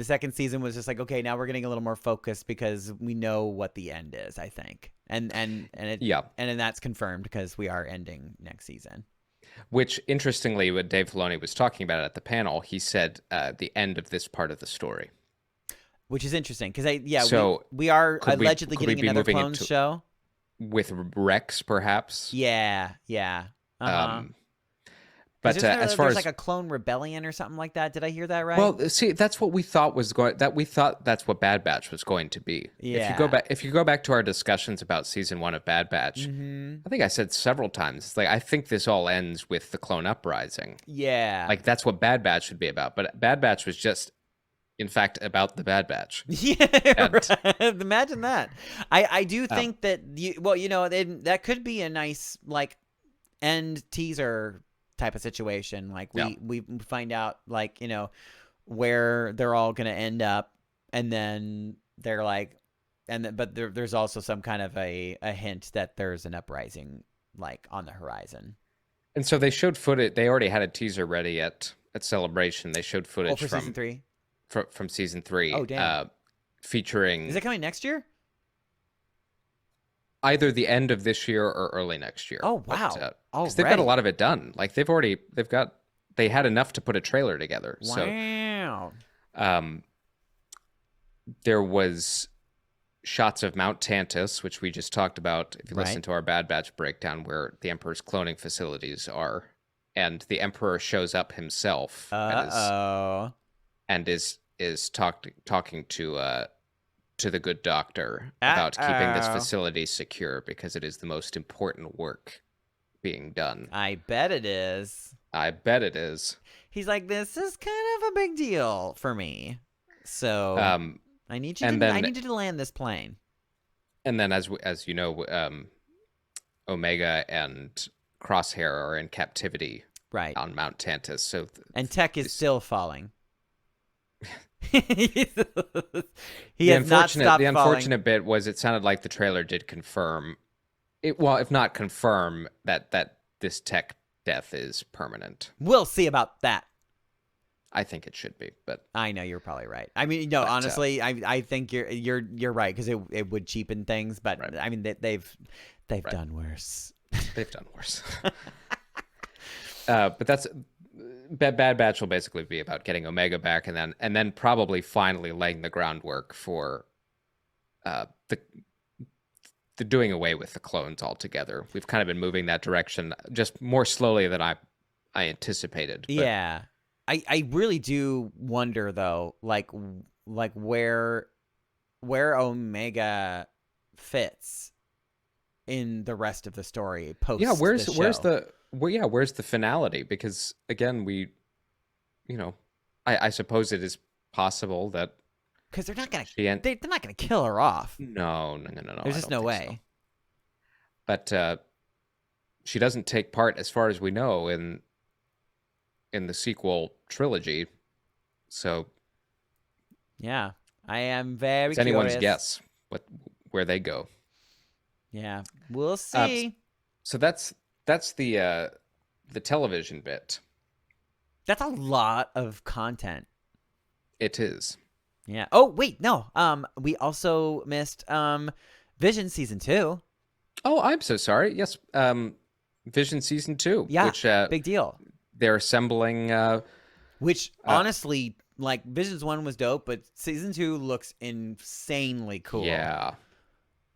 second season was just like, okay, now we're getting a little more focused because we know what the end is, I think. And then that's confirmed because we are ending next season. Which, interestingly, when Dave Filoni was talking about it at the panel, he said the end of this part of the story. Which is interesting because we are could we- allegedly could we getting be another moving clones into- show. With Rex, perhaps. Yeah. Uh-huh. But as far there's as like a clone rebellion or something like that. Did I hear that right? well, see, that's what we thought was going. That we thought that's what Bad Batch was going to be. Yeah. If you go back to our discussions about season 1 of Bad Batch, I think I said several times, it's like I think this all ends with the clone uprising. yeah. Like that's what Bad Batch should be about. But Bad Batch was just, in fact, about the Bad Batch. Yeah, And- right. Imagine that. I do think that that could be a nice like end teaser type of situation. Like we find out like where they're all gonna end up, and then they're like, but there's also some kind of a hint that there's an uprising like on the horizon. And so they showed footage. They already had a teaser ready at Celebration. They showed footage for from season 3. from season 3. Oh, damn. Featuring Is it coming next year? either the end of this year or early next year. Oh, wow. Because they've got a Already? lot of it done. Like they had enough to put a trailer together. Wow. So there was shots of Mount Tantus, which we just talked about if you listen Right. to our Bad Batch breakdown, where the Emperor's cloning facilities are. And the Emperor shows up himself and is talking to the good doctor about keeping this facility secure because it is the most important work being done. I bet it is. I bet it is. He's like, this is kind of a big deal for me. So I need you to land this plane. And then as you know, Omega and Crosshair are in captivity Right. on Mount Tantus. So And Tech is still falling. He the has not stopped the falling. unfortunate bit was it sounded like the trailer did confirm it. Well, if not confirm that this Tech death is permanent. We'll see about that. I think it should be, but I know you're probably right. I mean, no, honestly, I think you're right because it would cheapen things. But Right. I mean, they've done worse. they've done worse. But that's Bad Batch will basically be about getting Omega back, and then probably finally laying the groundwork for the doing away with the clones altogether. We've kind of been moving that direction, just more slowly than I anticipated. But Yeah, I really do wonder though, like where Omega fits in the rest of the story post. yeah, where's the the finality? Because again, I suppose it is possible that because they're not gonna she they're not gonna kill her off. no. There's just no way. But she doesn't take part, as far as we know, in the sequel trilogy. So Yeah, I am very it's anyone's curious. guess where they go. Yeah, we'll see. So that's the television bit. That's a lot of content. It is. Yeah. Oh wait, no. We also missed Vision season 2. Oh, I'm so sorry. Yes, Vision season 2. Yeah. Which Big deal. they're assembling. Which honestly, like Visions 1 was dope, but season 2 looks insanely cool. Yeah.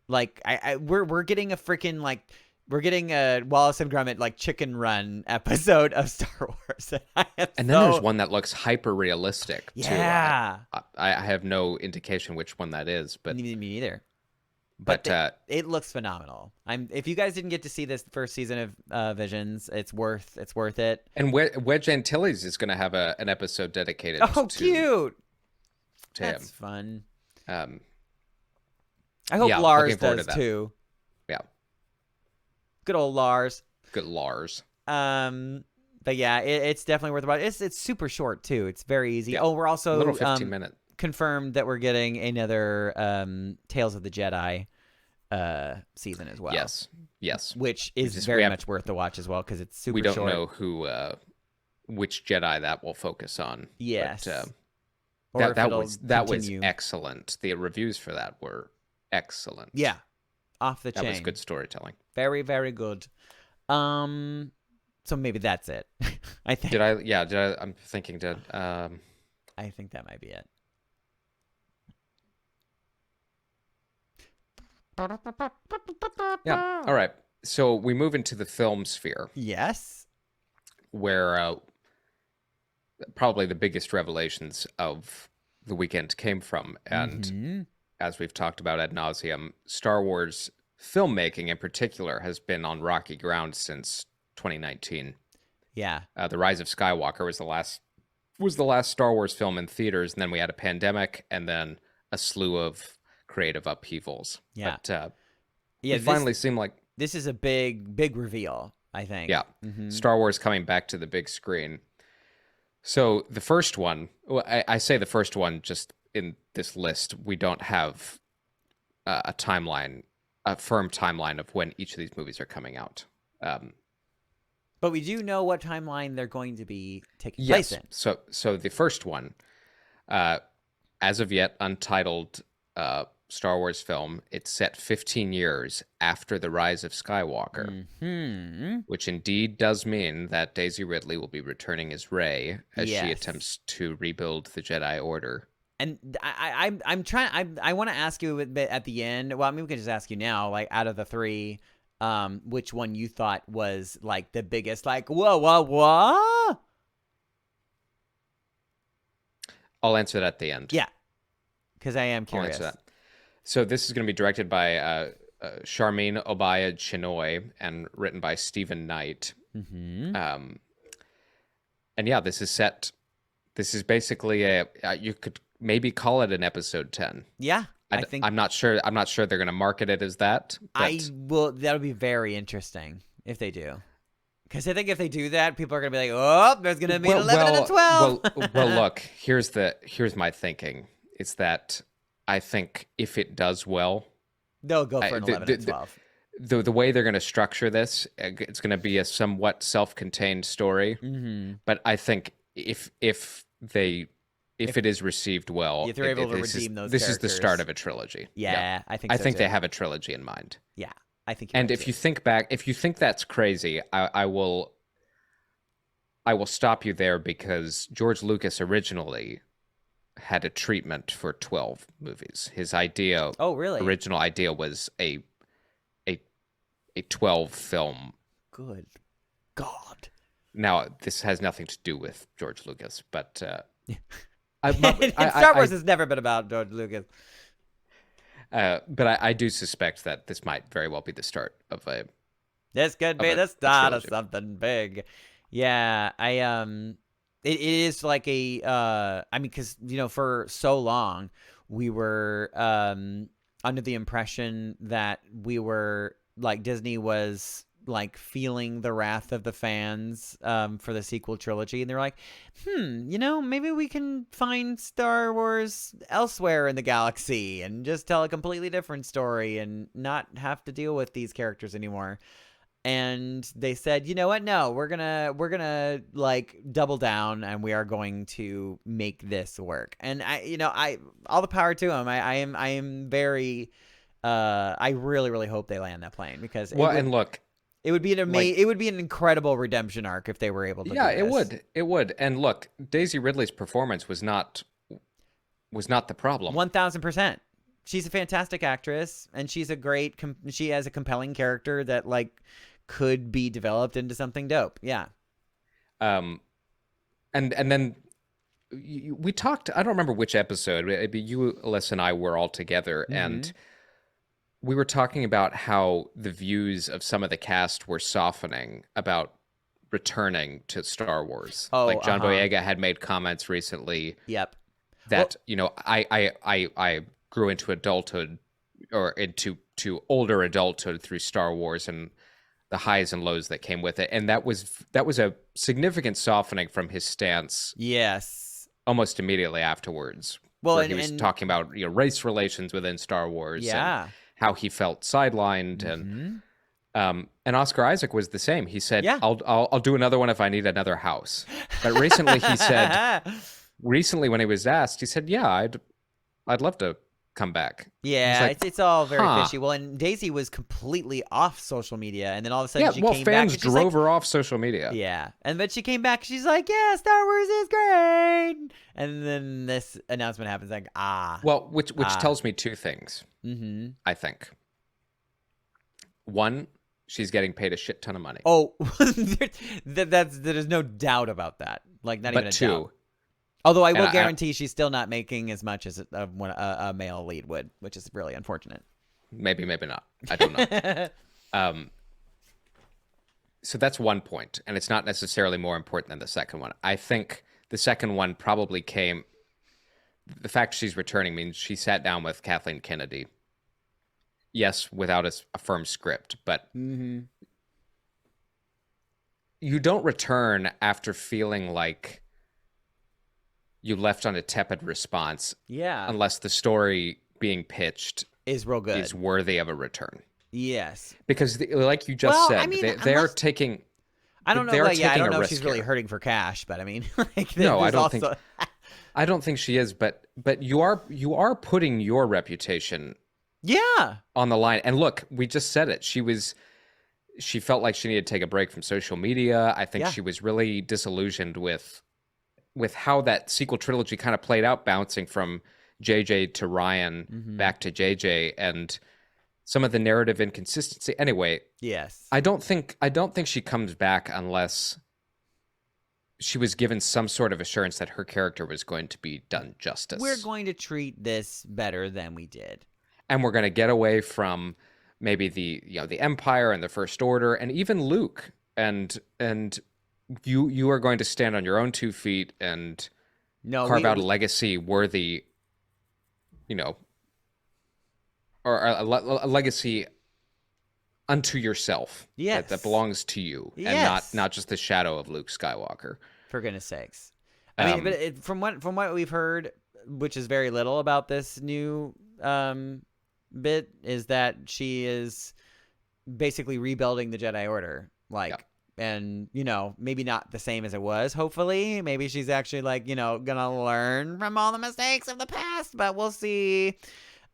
Like we're getting a freaking we're getting a Wallace and Gromit like chicken run episode of Star Wars. And then there's one that looks hyper realistic too. Yeah. I have no indication which one that is, but Me neither. But it looks phenomenal. If you guys didn't get to see this first season of Visions, it's worth it. And Wedge Antilles is going to have an episode dedicated. Oh, cute! To him. That's fun. I hope yeah, Lars does too. Yeah. Good old Lars. Good Lars. But yeah, it's definitely worth the watch. It's super short too. It's very easy. Yeah. Oh, we're also a little 15-minute. Confirmed that we're getting another Tales of the Jedi season as well. Yes. Which is very much worth the watch as well because it's super short. We don't know who, which Jedi that will focus on. Yes. But, that was excellent. The reviews for that were excellent. Yeah. Off the chain. That was good storytelling. Very, very good. So maybe that's it. I think. I'm thinking I think that might be it. Yeah. All right. So we move into the film sphere. Yes. Where probably the biggest revelations of the weekend came from. And as we've talked about ad nauseum, Star Wars filmmaking in particular has been on rocky ground since 2019. Yeah. The Rise of Skywalker was the last Star Wars film in theaters, and then we had a pandemic, and then a slew of creative upheavals. Yeah. But it finally seemed like this is a big reveal, I think. Yeah. Star Wars coming back to the big screen. So the first one, I say the first one just in this list, we don't have a firm timeline of when each of these movies are coming out. But we do know what timeline they're going to be taking place in. So the first one, as of yet untitled Star Wars film, it's set 15 years after the Rise of Skywalker, which indeed does mean that Daisy Ridley will be returning as Rey as she attempts to rebuild the Jedi Order. And I'm trying. I want to ask you a bit at the end. Well, I mean, we can just ask you now. Like, out of the three, which one you thought was like the biggest? Like, whoa. I'll answer that at the end. Yeah, because I am curious. I'll answer that. So this is going to be directed by Charmaine Obaid-Chinoy and written by Stephen Knight. And yeah, this is set. This is basically you could maybe call it an episode 10. Yeah, I think I'm not sure they're going to market it as that. But that'll be very interesting if they do. Because I think if they do that, people are going to be like, "Oh, there's going to be 11 and a 12." well, look, here's my thinking. It's that I think if it does well, they'll go for an 11 and 12. The way they're going to structure this, it's going to be a somewhat self-contained story. But I think if it is received well, if they're able to redeem those this characters. is the start of a trilogy. Yeah, I think so they too. have a trilogy in mind. Yeah, I think. And if you think back, if you think that's crazy, I will stop you there because George Lucas originally had a treatment for 12 movies. His idea, original idea was a 12 film. Good God. Now, this has nothing to do with George Lucas, but Star Wars has never been about George Lucas. But I do suspect that this might very well be the start of a. This could be the start of something big. Yeah, it is like a. I mean, because for so long we were under the impression that we were like Disney was like feeling the wrath of the fans for the sequel trilogy, and they're like, maybe we can find Star Wars elsewhere in the galaxy and just tell a completely different story and not have to deal with these characters anymore. And they said, you know what? No, we're gonna like double down, and we are going to make this work. And I all the power to them. I am very. I really, really hope they land that plane because and look, It would be it would be an incredible redemption arc if they were able to. Yeah, do it this. would. It would. And look, Daisy Ridley's performance was not the problem. 1000%. She's a fantastic actress, and she's a great. She has a compelling character that like could be developed into something dope. Yeah. And then we talked. I don't remember which episode. Maybe you, Alyssa, and I were all together, and we were talking about how the views of some of the cast were softening about returning to Star Wars. Oh, like John Boyega had made comments recently. Yep. That I grew into adulthood or into older adulthood through Star Wars and the highs and lows that came with it, and that was a significant softening from his stance. Yes. Almost immediately afterwards, Well, where he was talking about race relations within Star Wars. Yeah. And how he felt sidelined, and Oscar Isaac was the same. He said, Yeah. "I'll do another one if I need another house." But recently, he said, when he was asked, he said, "Yeah, I'd love to come back." Yeah, like, it's all very huh. fishy. Well, and Daisy was completely off social media, and then all of a sudden she came back. Fans And she's drove like, her off social media. yeah, but she came back. She's like, "Yeah, Star Wars is great." And then this announcement happens. Like, Well, which tells me two things. Mm-hmm. I think. One, she's getting paid a shit ton of money. Oh, there's no doubt about that. Like, not even a two, doubt. Although I will and guarantee she's still not making as much as a male lead would, which is really unfortunate. maybe not. I don't know. So that's one point, and it's not necessarily more important than the second one. I think the second one probably came. The fact she's returning means she sat down with Kathleen Kennedy. Yes, without a firm script, but you don't return after feeling like you left on a tepid response. Yeah, unless the story being pitched is real good, is worthy of a return. Yes, because like you just said, I mean, they are taking. I don't know. I don't know if she's really hurting for cash, but I mean, like, no, I don't think. I don't think she is, but you are putting your reputation, on the line. And look, we just said it. She felt like she needed to take a break from social media. I think she was really disillusioned with how that sequel trilogy kind of played out, bouncing from JJ to Ryan, back to JJ, and some of the narrative inconsistency. Anyway, yes, I don't think she comes back unless she was given some sort of assurance that her character was going to be done justice. We're going to treat this better than we did, and we're going to get away from maybe the Empire and the First Order, and even Luke, and you are going to stand on your own 2 feet and carve out a legacy worthy, or a legacy unto yourself, that belongs to you, and not just the shadow of Luke Skywalker. For goodness sakes. I mean, but from what we've heard, which is very little about this new bit, is that she is basically rebuilding the Jedi Order, and maybe not the same as it was. Hopefully, maybe she's actually gonna learn from all the mistakes of the past, but we'll see.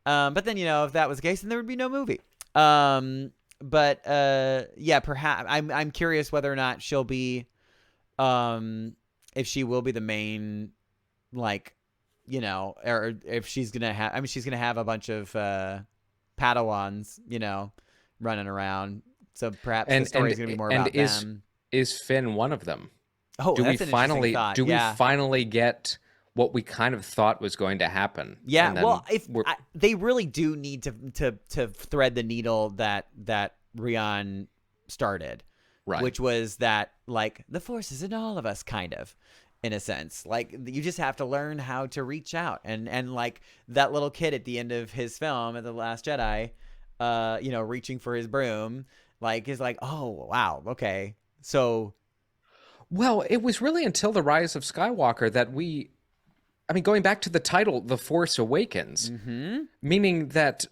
But then if that was the case, then there would be no movie. But perhaps I'm curious whether or not she'll be, if she will be the main, or if she's gonna have. I mean, she's gonna have a bunch of Padawans, running around. So perhaps the story's gonna be more about them. Is Finn one of them? Oh, that's an interesting thought. We finally get what we kind of thought was going to happen? Yeah, well, they really do need to thread the needle that Rian started, right? Which was that the Force is in all of us, kind of, in a sense. You just have to learn how to reach out, and that little kid at the end of his film at The Last Jedi, reaching for his broom, is oh wow, okay, so. Well, it was really until The Rise of Skywalker that going back to the title, The Force Awakens, meaning that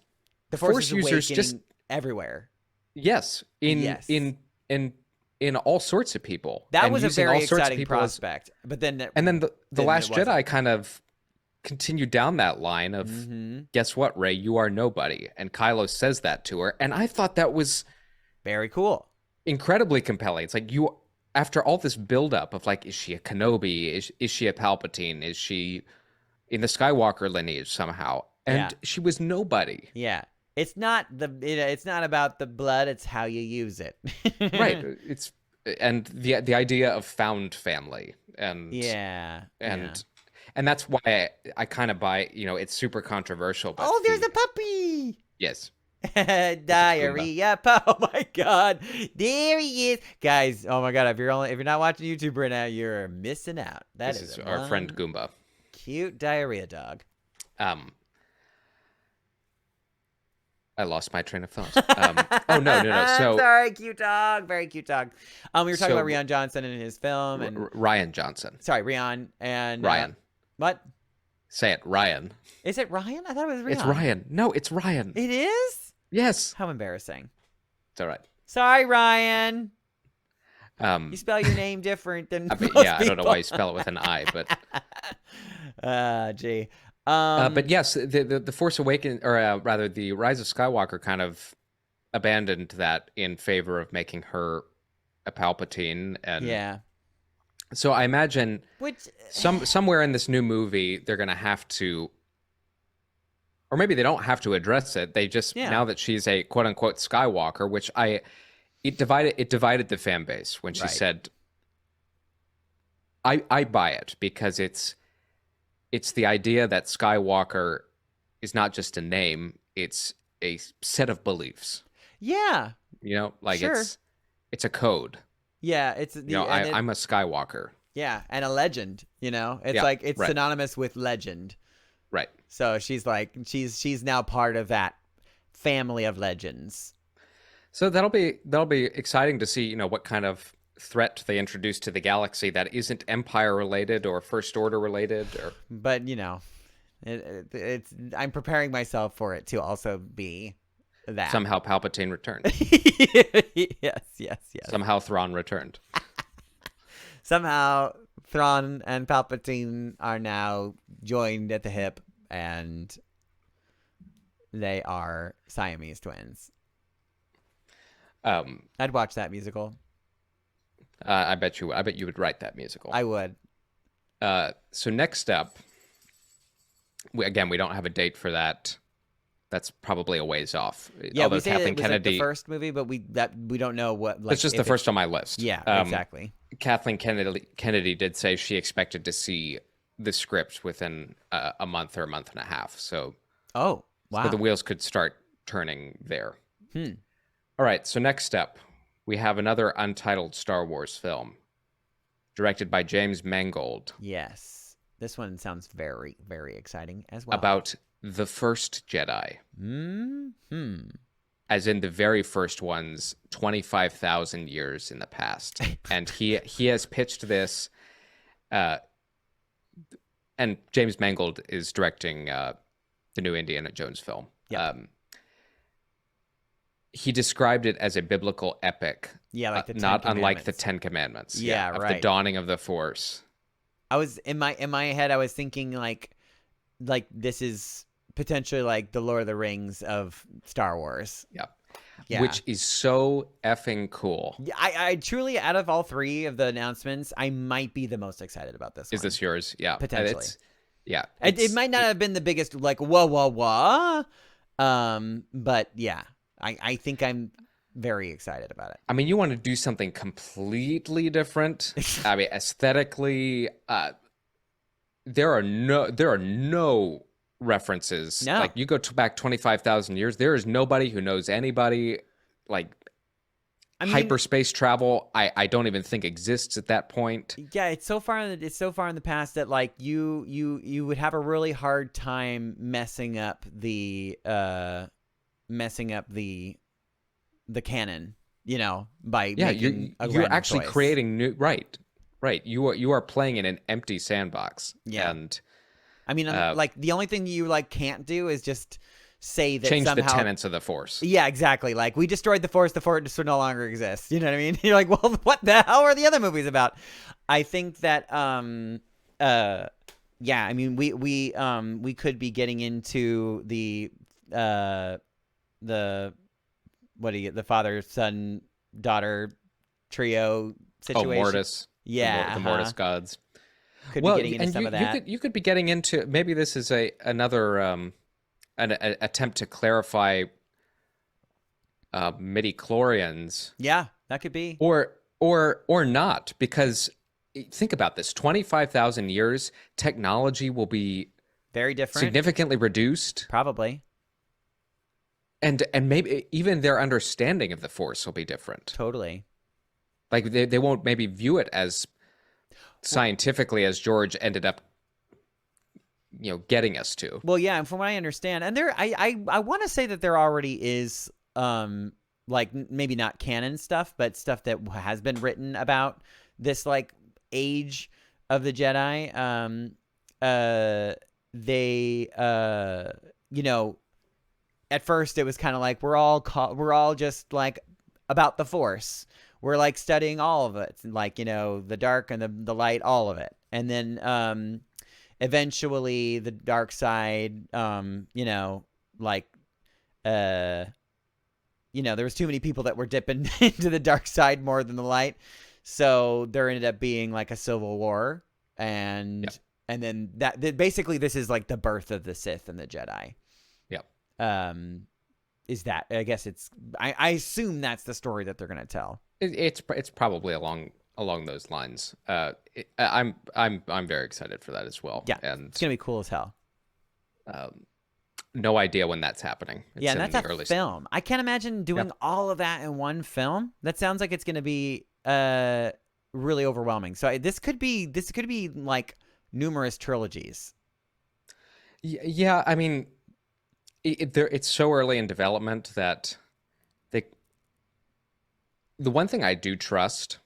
the Force users just everywhere. Yes, in all sorts of people. That was a very exciting prospect. But then, the Last Jedi kind of continued down that line of, guess what, Rey, you are nobody, and Kylo says that to her, and I thought that was very cool. incredibly compelling. It's like you, after all this buildup of like, is she a Kenobi? Is she a Palpatine? Is she in the Skywalker lineage somehow? And she was nobody. Yeah. It's not it's not about the blood, it's how you use it. Right. And the idea of found family and and that's why I kind of buy, it's super controversial. But there's a puppy. Yes. Diarrhea. Oh my God, there he is, guys. Oh my God, if you're not watching YouTube right now, you're missing out. This is our friend Goomba. Cute diarrhea dog. I lost my train of thought. Oh no. So sorry, cute dog, very cute dog. We were talking about Rian Johnson and his film and Rian Johnson. Sorry, Rian and Ryan. What? Say it, Ryan. Is it Ryan? I thought it was Rian. It's Ryan. No, it's Ryan. It is? Yes. How embarrassing. It's all right. Sorry, Ryan. You spell your name different than most people. I don't know why you spell it with an I, but gee. But yes, the Force Awakens, or rather, the Rise of Skywalker, kind of abandoned that in favor of making her a Palpatine, and so I imagine somewhere in this new movie they're going to have to, or maybe they don't have to address it. They just now that she's a quote unquote Skywalker, which it divided the fan base when she said, I buy it because it's the idea that Skywalker is not just a name, it's a set of beliefs. Yeah. It's a code. Yeah, it's I'm a Skywalker. Yeah, and a legend, It's like it's synonymous with legend. Right. So she's like she's now part of that family of legends. So that'll be exciting to see, what kind of threat they introduce to the galaxy that isn't Empire related or First Order related, but it's I'm preparing myself for it to also be that somehow Palpatine returned. yes. Somehow Thrawn returned. Somehow Thrawn and Palpatine are now joined at the hip, and they are Siamese twins. I'd watch that musical. I bet you would write that musical. I would. So next up, we don't have a date for that. That's probably a ways off. Yeah, although we say Kathleen it was Kennedy, the first movie, but we don't know what. It's just the first on my list. Yeah, exactly. Kathleen Kennedy did say she expected to see the script within a month or a month and a half. So, wow. So the wheels could start turning there. All right. So next up, we have another untitled Star Wars film, directed by James Mangold. Yes, this one sounds very, very exciting as well. About the first Jedi. As in the very first ones, 25,000 years in the past. And he has pitched this, and James Mangold is directing the new Indiana Jones film. Yep. He described it as a biblical epic. Yeah, like the not unlike the Ten Commandments. Yeah, of right. the dawning of the Force. I was in my head. I was thinking like this is potentially like the Lord of the Rings of Star Wars. Yeah. Which is so effing cool. I truly, out of all three of the announcements, I might be the most excited about this one. Is this yours? Yeah. Potentially. It might not have been the biggest like whoa. But yeah, I think I'm very excited about it. I mean, you want to do something completely different. I mean, aesthetically, there are no references. No. Like you go back 25,000 years, there is nobody who knows anybody. Like hyperspace travel, I don't even think exists at that point. Yeah, it's so far in the past that like you would have a really hard time messing up the canon, by making a you're random actually choice. creating new right. You are playing in an empty sandbox. Yeah. And I mean, like the only thing you like can't do is just say that change somehow the tenets of the Force. Yeah, exactly. Like we destroyed the Force no longer exists. You know what I mean? You're like, well, what the hell are the other movies about? I think that yeah, I mean, we could be getting into the father son daughter trio situation. Oh, Mortis. Yeah, The Mortis gods. Could be getting into some of that. You could be getting into, maybe this is another an attempt to clarify midi-chlorians. Yeah, that could be. Or not, because think about this: 25,000 years, technology will be Very different. significantly reduced, Probably. and maybe even their understanding of the Force will be different. Totally. Like they won't maybe view it as scientifically as George ended up, getting us to. Well, yeah, and from what I understand, and I want to say that there already is like maybe not canon stuff, but stuff that has been written about this like age of the Jedi. They at first it was kind of like we're all just like about the Force. We're like studying all of it, like the dark and the light, all of it, and then eventually the dark side, there was too many people that were dipping into the dark side more than the light, so there ended up being like a civil war, and then basically this is like the birth of the Sith and the Jedi. Yep. Is that, I guess it's I assume that's the story that they're gonna tell. It's probably along those lines. I'm very excited for that as well. Yeah, and it's gonna be cool as hell. No idea when that's happening. Yeah, and that's a film. I can't imagine doing all of that in one film. That sounds like it's going to be really overwhelming. So this could be like numerous trilogies. Yeah, I mean, it's so early in development that the one thing I do trust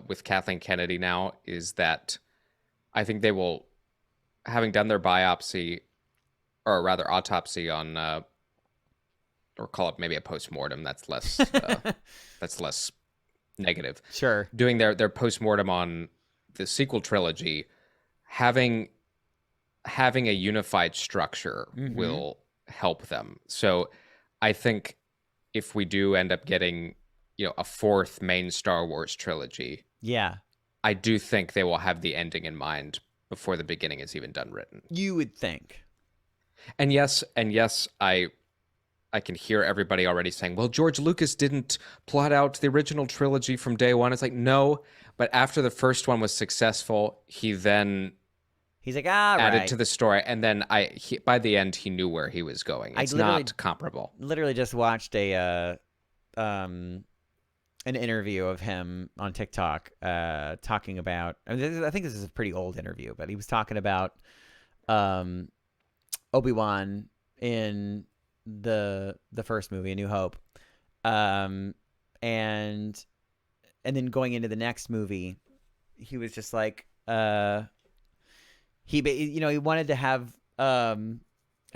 with Kathleen Kennedy now is that I think they will, having done their biopsy, or rather autopsy on, or call it maybe a postmortem. That's less negative. Sure. Doing their postmortem on the sequel trilogy, having a unified structure will help them. So I think if we do end up getting, a fourth main Star Wars trilogy, I do think they will have the ending in mind before the beginning is even done written. You would think. And yes, I can hear everybody already saying, well, George Lucas didn't plot out the original trilogy from day one. It's like, no, but after the first one was successful, he's like, added to the story. And then by the end, he knew where he was going. It's not comparable. Literally just watched an interview of him on TikTok talking about, I think this is a pretty old interview, but he was talking about Obi-Wan in the first movie, A New Hope, and then going into the next movie, he was just like he wanted to have I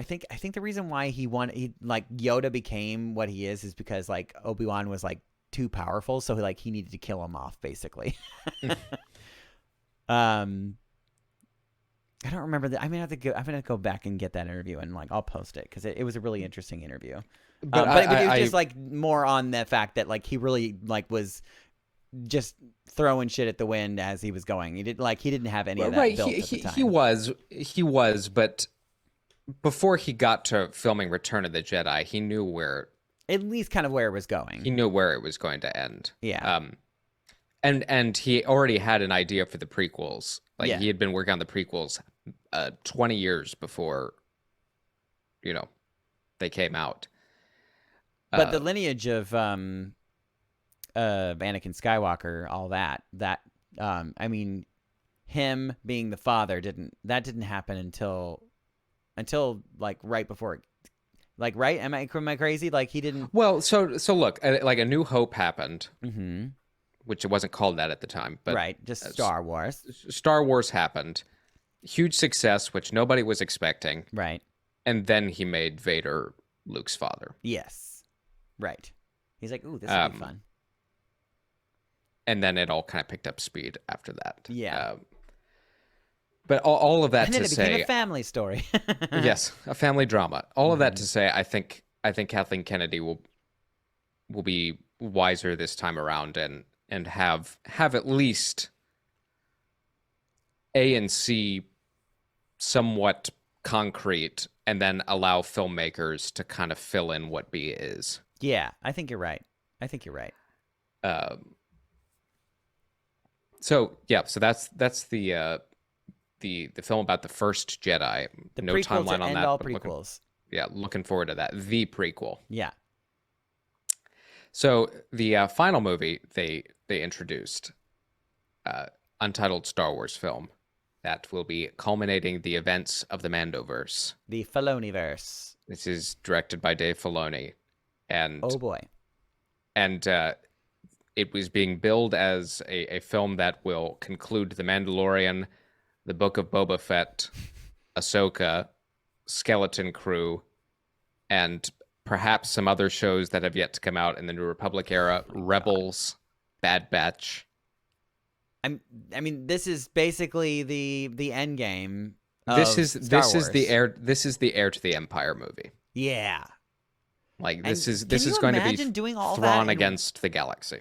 think the reason why Yoda became what he is because like Obi-Wan was like too powerful, so he needed to kill him off basically. I don't remember that. I'm gonna go back and get that interview and I'll post it because it was a really interesting interview. But it was just more on the fact that he really was just throwing shit at the wind as he was going. He didn't have any of that built at the time. He was, but before he got to filming Return of the Jedi, he knew where it was going. He knew where it was going to end. Yeah. And he already had an idea for the prequels. He had been working on the prequels 20 years before, they came out. But the lineage of Anakin Skywalker, all that, I mean, him being the father didn't happen until right before, right? Am I crazy? He didn't. Well, so look, A New Hope happened. Mm-hmm. Which it wasn't called that at the time, but right, just Star Wars. Star Wars happened, huge success, which nobody was expecting. Right, and then he made Vader Luke's father. Yes, right. He's like, "Ooh, this will be fun." And then it all kind of picked up speed after that. Yeah. But all of that and then to it say, became a family story. Yes, a family drama. All of that to say, I think Kathleen Kennedy will wiser this time around and have at least A and C somewhat concrete, and then allow filmmakers to kind of fill in what B is. Yeah, I think you're right. So that's the film about the first Jedi. The no prequel timeline to on end that. all but prequels. looking forward to that. The prequel. Yeah. So the final movie they introduced, untitled Star Wars film, that will be culminating the events of the Mandoverse. The Filoniverse. This is directed by Dave Filoni, and Oh boy. And it was being billed as a film that will conclude The Mandalorian, The Book of Boba Fett, Ahsoka, Skeleton Crew, and perhaps some other shows that have yet to come out in the New Republic era, Rebels, Bad Batch. I mean, this is basically the end game. This is Wars. the heir to the Empire movie. Yeah. Like this And is can you going to imagine be doing all Thrawn that in- against the galaxy.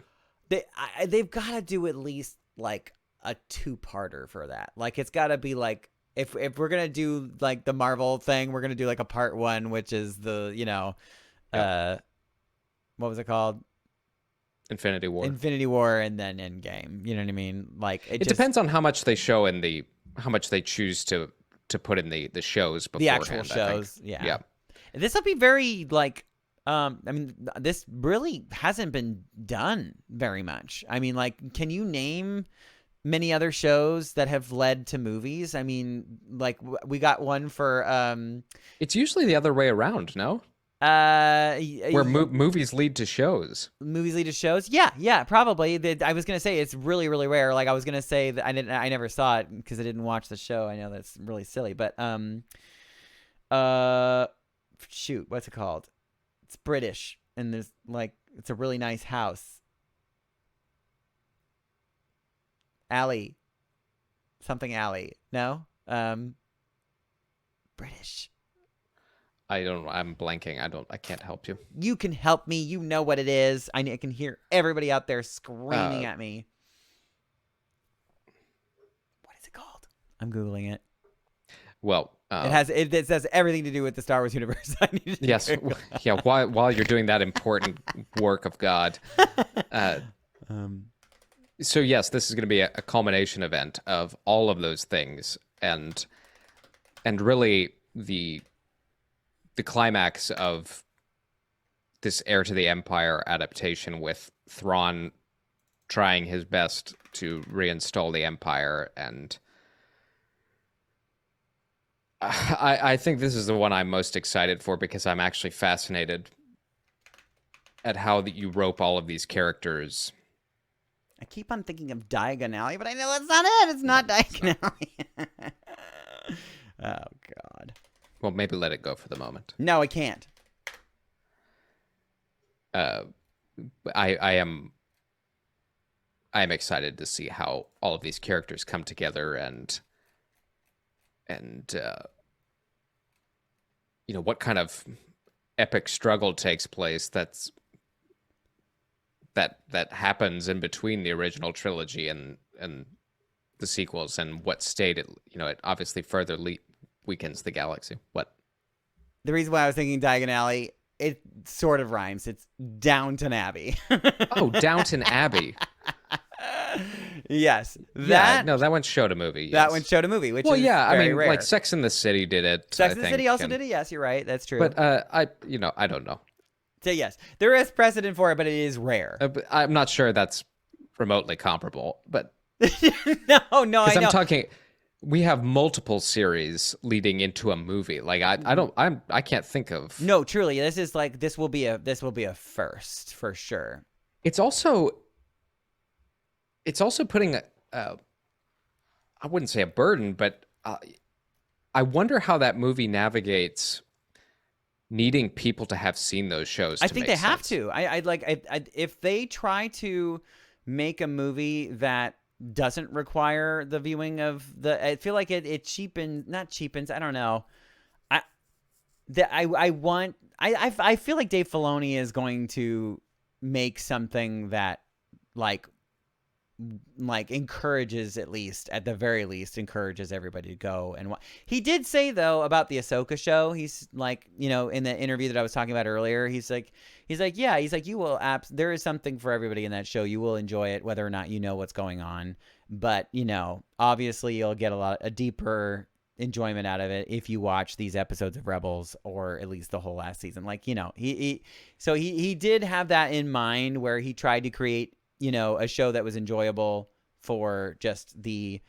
They've got to do at least like a 2-parter for that. Like it's got to be like if we're gonna do like the Marvel thing, we're gonna do like a part 1, which is the what was it called? Infinity War, and then Endgame. You know what I mean? Like it depends on how much they show in how much they choose to put in the shows beforehand. The actual shows. Yeah. This will be very like. I mean, this really hasn't been done very much. I mean, like, can you name many other shows that have led to movies? I mean, like, we got one for. It's usually the other way around, no? Where movies lead to shows. Movies lead to shows. Yeah, probably. I was gonna say it's really, really rare. Like I was gonna say that I never saw it because I didn't watch the show. I know that's really silly, but shoot, what's it called? It's British, and there's like it's a really nice house. Alley. Something Alley. No? British. I'm blanking. I can't help you. You can help me. You know what it is. I can hear everybody out there screaming at me. What is it called? I'm Googling it. Well, it says everything to do with the Star Wars universe. I need to yes. Yeah. While you're doing that important work of God. So yes, this is going to be a culmination event of all of those things, and really the climax of this Heir to the Empire adaptation, with Thrawn trying his best to reinstall the Empire. And I think this is the one I'm most excited for, because I'm actually fascinated at how that you rope all of these characters. I keep on thinking of Diagon Alley, but I know that's not it. It's not Diagon Alley. Oh, God. Well, maybe let it go for the moment. No, I can't. I am excited to see how all of these characters come together, and what kind of epic struggle takes place that happens in between the original trilogy and the sequels, and what state it obviously further weakens the galaxy. What? The reason why I was thinking Diagon Alley, it sort of rhymes. It's Downton Abbey. Oh, Downton Abbey. Yes. That one showed a movie. Yes. That one showed a movie, which is very rare. Like Sex and the City did it. Sex and the City also did it. Yes, you're right. That's true. But I don't know. So yes, there is precedent for it, but it is rare. But I'm not sure that's remotely comparable. But no, I know. I'm talking. We have multiple series leading into a movie. Like I can't think of. No, truly, this will be a first for sure. It's also putting I wouldn't say a burden, but I wonder how that movie navigates needing people to have seen those shows. I think they have to. If they try to make a movie that doesn't require the viewing of I feel like it not cheapens. I don't know. I feel like Dave Filoni is going to make something that like encourages, at the very least, encourages everybody to go and watch. He did say though about the Ahsoka show, he's like, in the interview that I was talking about earlier, he's like, you will there is something for everybody in that show. You will enjoy it whether or not you know what's going on. But, obviously you'll get a deeper enjoyment out of it if you watch these episodes of Rebels, or at least the whole last season. Like, he did have that in mind, where he tried to create, a show that was enjoyable for just the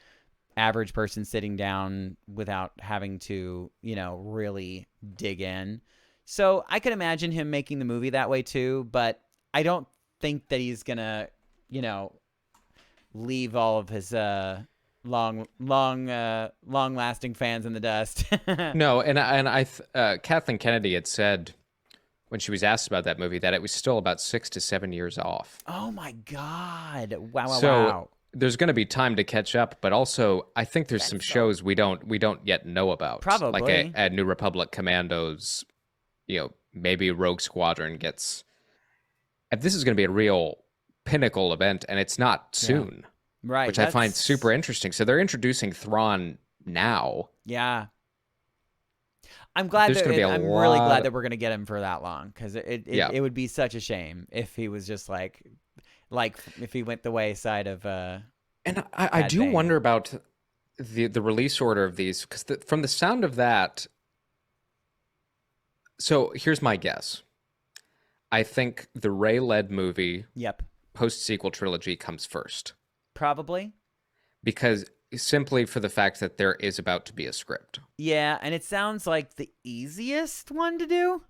average person sitting down without having to, really dig in. So I could imagine him making the movie that way too, but I don't think that he's gonna, leave all of his long lasting fans in the dust. No, and Kathleen Kennedy had said when she was asked about that movie that it was still about 6 to 7 years off. Oh my God! Wow! So there's going to be time to catch up, but also I think there's some shows we don't yet know about. Probably like a New Republic Commandos. Maybe Rogue Squadron gets. If this is going to be a real pinnacle event, and it's not soon, right? Which I find super interesting. So they're introducing Thrawn now. Yeah. I'm glad I'm really glad that we're gonna get him for that long, because it would be such a shame if he was just like if he went the wayside of. And I do wonder about the release order of these, because from the sound of that. So here's my guess. I think the Rey-led movie, post-sequel trilogy, comes first. Probably. Because simply for the fact that there is about to be a script. Yeah, and it sounds like the easiest one to do?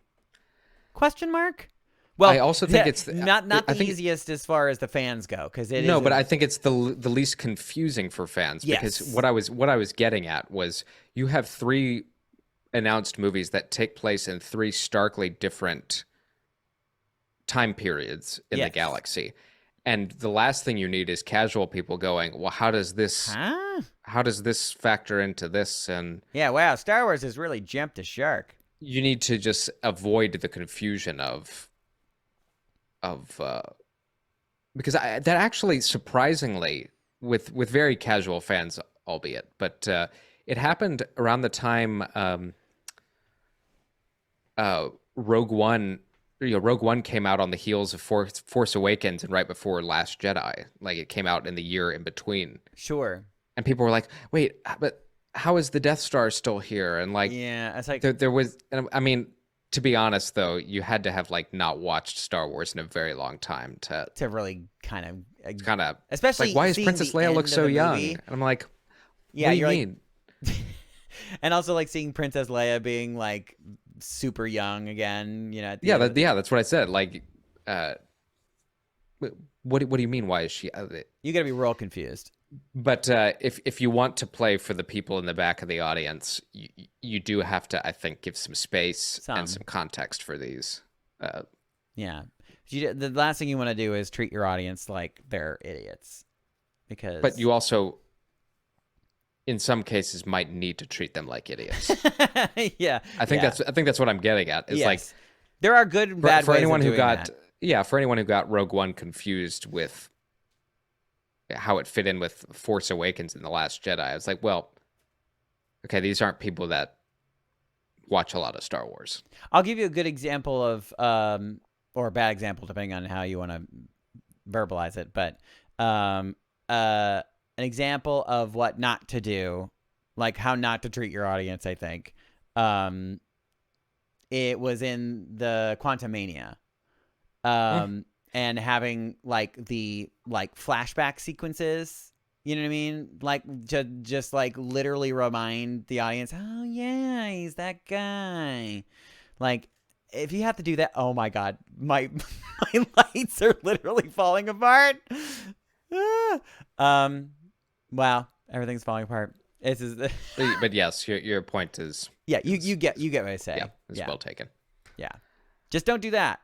Question mark? Well, I also think it's not the easiest as far as the fans go, because it but I think it's the least confusing for fans. Yes. Because what I was getting at was you have 3 announced movies that take place in 3 starkly different time periods in the galaxy. And the last thing you need is casual people going, well, how does this factor into this? And wow, Star Wars has really jumped a shark. You need to just avoid the confusion of because that actually surprisingly with very casual fans, albeit, but it happened around the time Rogue One. Rogue One came out on the heels of Force Awakens and right before Last Jedi. Like, it came out in the year in between. Sure. And people were like, "Wait, but how is the Death Star still here?" And like, it's like there was. I mean, to be honest, though, you had to have not watched Star Wars in a very long time to really kind of, especially why does Princess Leia look so young? And I'm like, yeah, what do you mean? And also seeing Princess Leia being super young again, that's what I said. What do you mean? Why is she? You got to be real confused. But if you want to play for the people in the back of the audience, you do have to, I think, give some space and some context for these. The last thing you want to do is treat your audience like they're idiots, but you also, in some cases, might need to treat them like idiots. I think that's what I'm getting at. It's there are good and bad for ways anyone of who doing got that. For anyone who got Rogue One confused with how it fit in with Force Awakens and The Last Jedi. I was like, well, okay, these aren't people that watch a lot of Star Wars. I'll give you a good example of, or a bad example, depending on how you want to verbalize it, but an example of what not to do, like how not to treat your audience, I think. It was in the Quantumania. And having the flashback sequences, you know what I mean? To just literally remind the audience, oh yeah, he's that guy. If you have to do that, oh my God, my lights are literally falling apart. Wow, everything's falling apart. But yes, your point is you get what I say. Yeah, it's well taken. Yeah, just don't do that.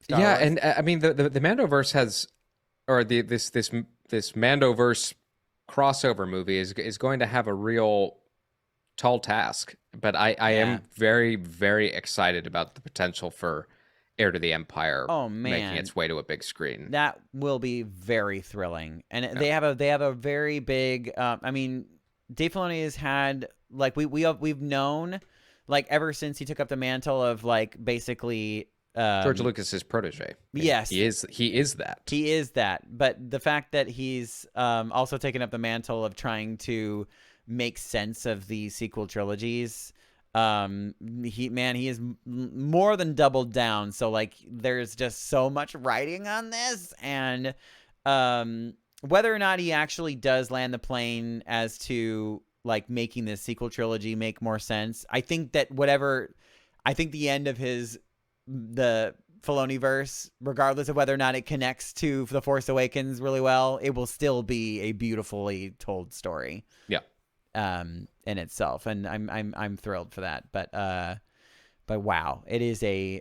Star Wars. And I mean the Mandoverse has, or this Mandoverse crossover movie is going to have a real tall task. But I am very, very excited about the potential for Heir to the Empire Oh, making man. its way to a big screen. That will be very thrilling, and they have a very big. I mean, Dave Filoni has had like we've known like ever since he took up the mantle of like basically George Lucas's protege. Yes, he is that. He is that. But the fact that he's also taken up the mantle of trying to make sense of the sequel trilogies. He is more than doubled down. So like, there's just so much writing on this, and whether or not he actually does land the plane as to like making this sequel trilogy make more sense, I think that the end of the Filoni-verse, regardless of whether or not it connects to The Force Awakens really well, it will still be a beautifully told story. Yeah. In itself, and I'm thrilled for that. But wow, it is a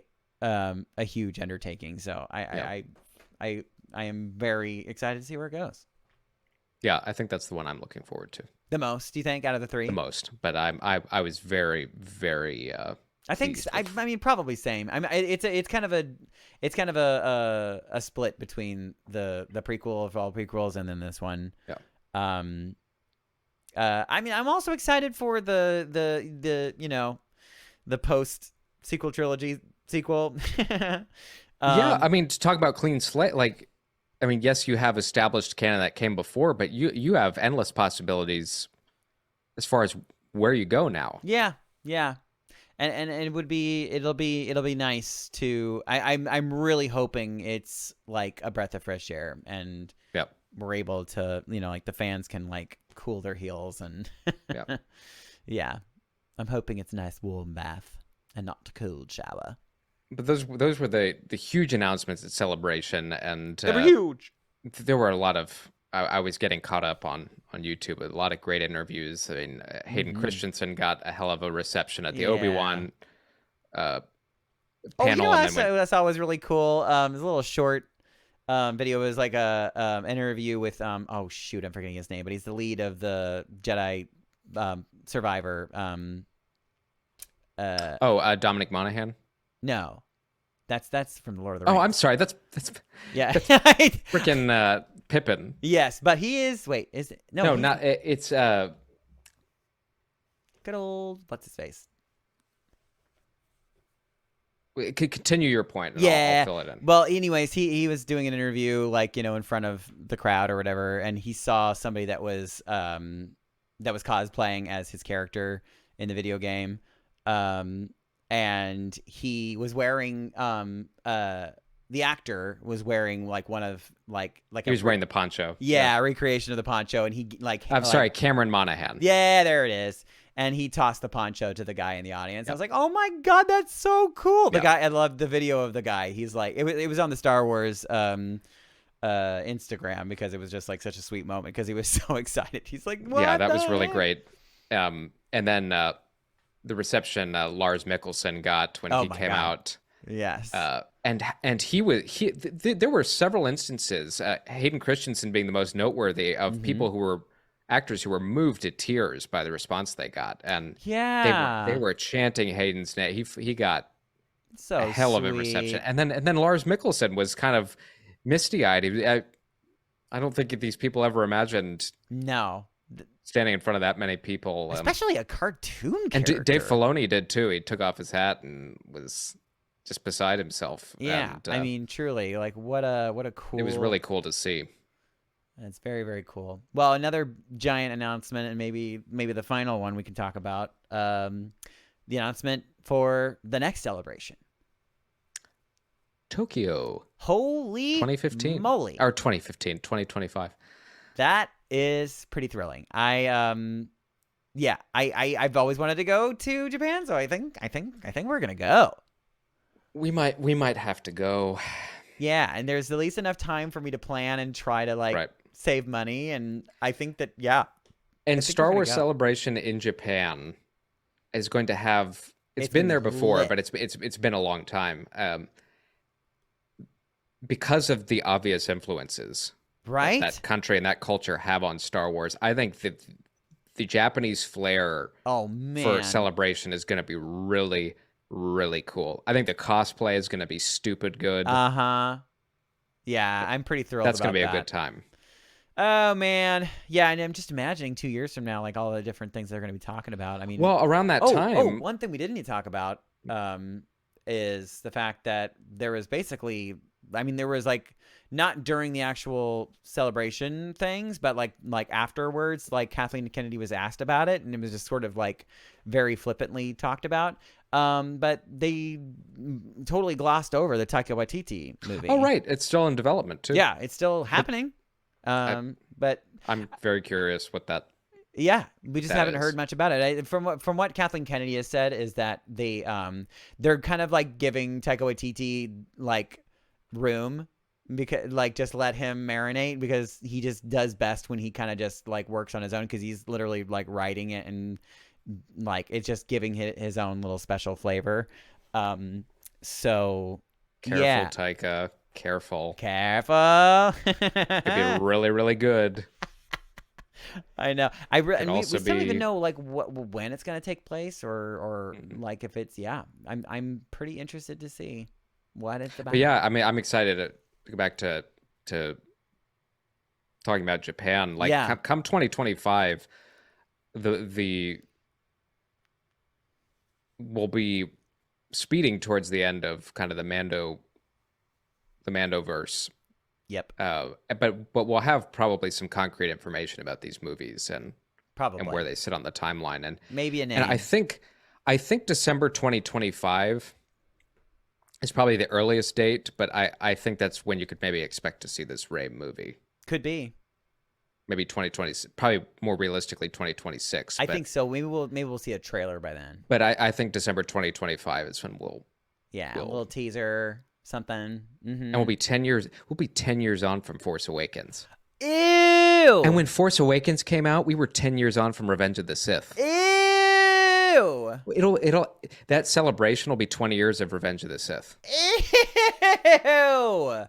huge undertaking. So I am very excited to see where it goes. Yeah, I think that's the one I'm looking forward to. The most, do you think, out of the three? The most, but I was very, very. I think I mean probably same. I mean it's kind of a split between the prequel of all prequels and then this one. Yeah. I mean, I'm also excited for the post sequel trilogy sequel. Yeah, I mean, to talk about clean slate, like, I mean, yes, you have established canon that came before, but you have endless possibilities as far as where you go now. Yeah. And it'll be nice to. I'm really hoping it's like a breath of fresh air, and we're able to, like the fans can like cool their heels and yeah. I'm hoping it's a nice warm bath and not a cold shower. But those were the huge announcements at Celebration, and they were huge. There were a lot of. I was getting caught up on YouTube with a lot of great interviews. I mean, Hayden Christensen got a hell of a reception at the Obi-Wan panel. That's always really cool. It was a little short video. It was like an interview with oh shoot, I'm forgetting his name, but he's the lead of the Jedi Survivor. Dominic Monaghan. No, that's from the Lord of the Rings. Oh, I'm sorry. That's yeah, freaking Pippin. Yes, but he is. Wait, is it? No, not. It's good old what's his face. Continue your point. And Yeah, I'll fill it in. Well, anyways, he was doing an interview like in front of the crowd or whatever, and he saw somebody that was cosplaying as his character in the video game, and he was wearing the actor was wearing like one of like he was wearing the poncho. Yeah, a recreation of the poncho, and he I'm sorry, Cameron Monaghan. Yeah, there it is. And he tossed the poncho to the guy in the audience. Yep. I was like, "Oh my god, that's so cool!" The guy, I loved the video of the guy. He's like, it was on the Star Wars Instagram because it was just like such a sweet moment because he was so excited. He's like, "What?" Yeah, that was really great. And then the reception Lars Mikkelsen got when he came out. Yes. And there were several instances, Hayden Christensen being the most noteworthy, of people who were actors who were moved to tears by the response they got, and they were chanting Hayden's name. He got a hell of a reception, and then Lars Mikkelsen was kind of misty-eyed. I don't think these people ever imagined standing in front of that many people, especially a cartoon character. And Dave Filoni did too. He took off his hat and was just beside himself. Yeah, and, I mean, truly, like what a cool. It was really cool to see. It's very, very cool. Well, another giant announcement, and maybe the final one we can talk about, the announcement for the next celebration. Tokyo. Holy 2015. moly. Or 2015, 2025. That is pretty thrilling. I've always wanted to go to Japan, so I think we're going to go. We might have to go. Yeah, and there's at least enough time for me to plan and try to save money, and I think that And Star Wars Celebration in Japan is going to have. It's been there before, but it's been a long time. Because of the obvious influences that country and that culture have on Star Wars, I think that the Japanese flair for Celebration is going to be really really cool. I think the cosplay is going to be stupid good. Uh-huh. Yeah, I'm pretty thrilled That's about going to be that. a good time. Oh, man. Yeah, and I'm just imagining 2 years from now, like, all the different things they're going to be talking about. I mean... Well, around that time... one thing we didn't need to talk about is the fact that there was basically... I mean, there was, like, not during the actual celebration things, but, like afterwards, like, Kathleen Kennedy was asked about it, and it was just sort of, like, very flippantly talked about. But they totally glossed over the Taika Waititi movie. Oh, right. It's still in development, too. Yeah, it's still happening. But I'm very curious what that... Yeah, we just haven't is. heard much about it. From what Kathleen Kennedy has said is that they're kind of like giving Taika Waititi like room, because like just let him marinate, because he just does best when he kind of just like works on his own, because he's literally like writing it, and like it's just giving his own little special flavor. So Careful, yeah. Taika. Careful. It'd be really, really good. I know. And we also still don't even be- know like when it's gonna take place, or like if it's I'm pretty interested to see what it's about. But yeah, I mean, I'm excited to go back to talking about Japan. Like, Yeah. come 2025, the we'll be speeding towards the end of kind of the Mandoverse. Yep. But we'll have probably some concrete information about these movies and Probably. where they sit on the timeline, and Maybe a name. and I think December 2025 is probably the earliest date, but I think that's when you could maybe expect to see this Rey movie. Could be. Maybe 2020, probably more realistically 2026. I think so. Maybe we'll see a trailer by then. But I think December 2025 is when we'll Yeah, a little teaser, something. Mm-hmm. and we'll be 10 years. We'll be 10 years on from Force Awakens. Ew. And when Force Awakens came out, we were 10 years on from Revenge of the Sith. Ew. It'll that celebration will be 20 years of Revenge of the Sith. Ew.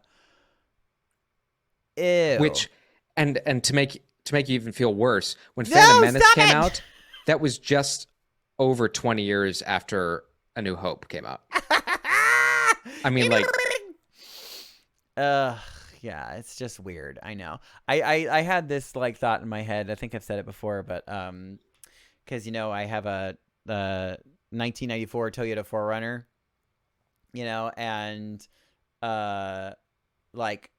Ew. Which and to make you even feel worse, when Phantom Menace stop came it! out, that was just over 20 years after A New Hope came out. I mean, like, yeah, it's just weird. I know. I had this like thought in my head. I think I've said it before, but because I have a 1994 Toyota 4Runner, and like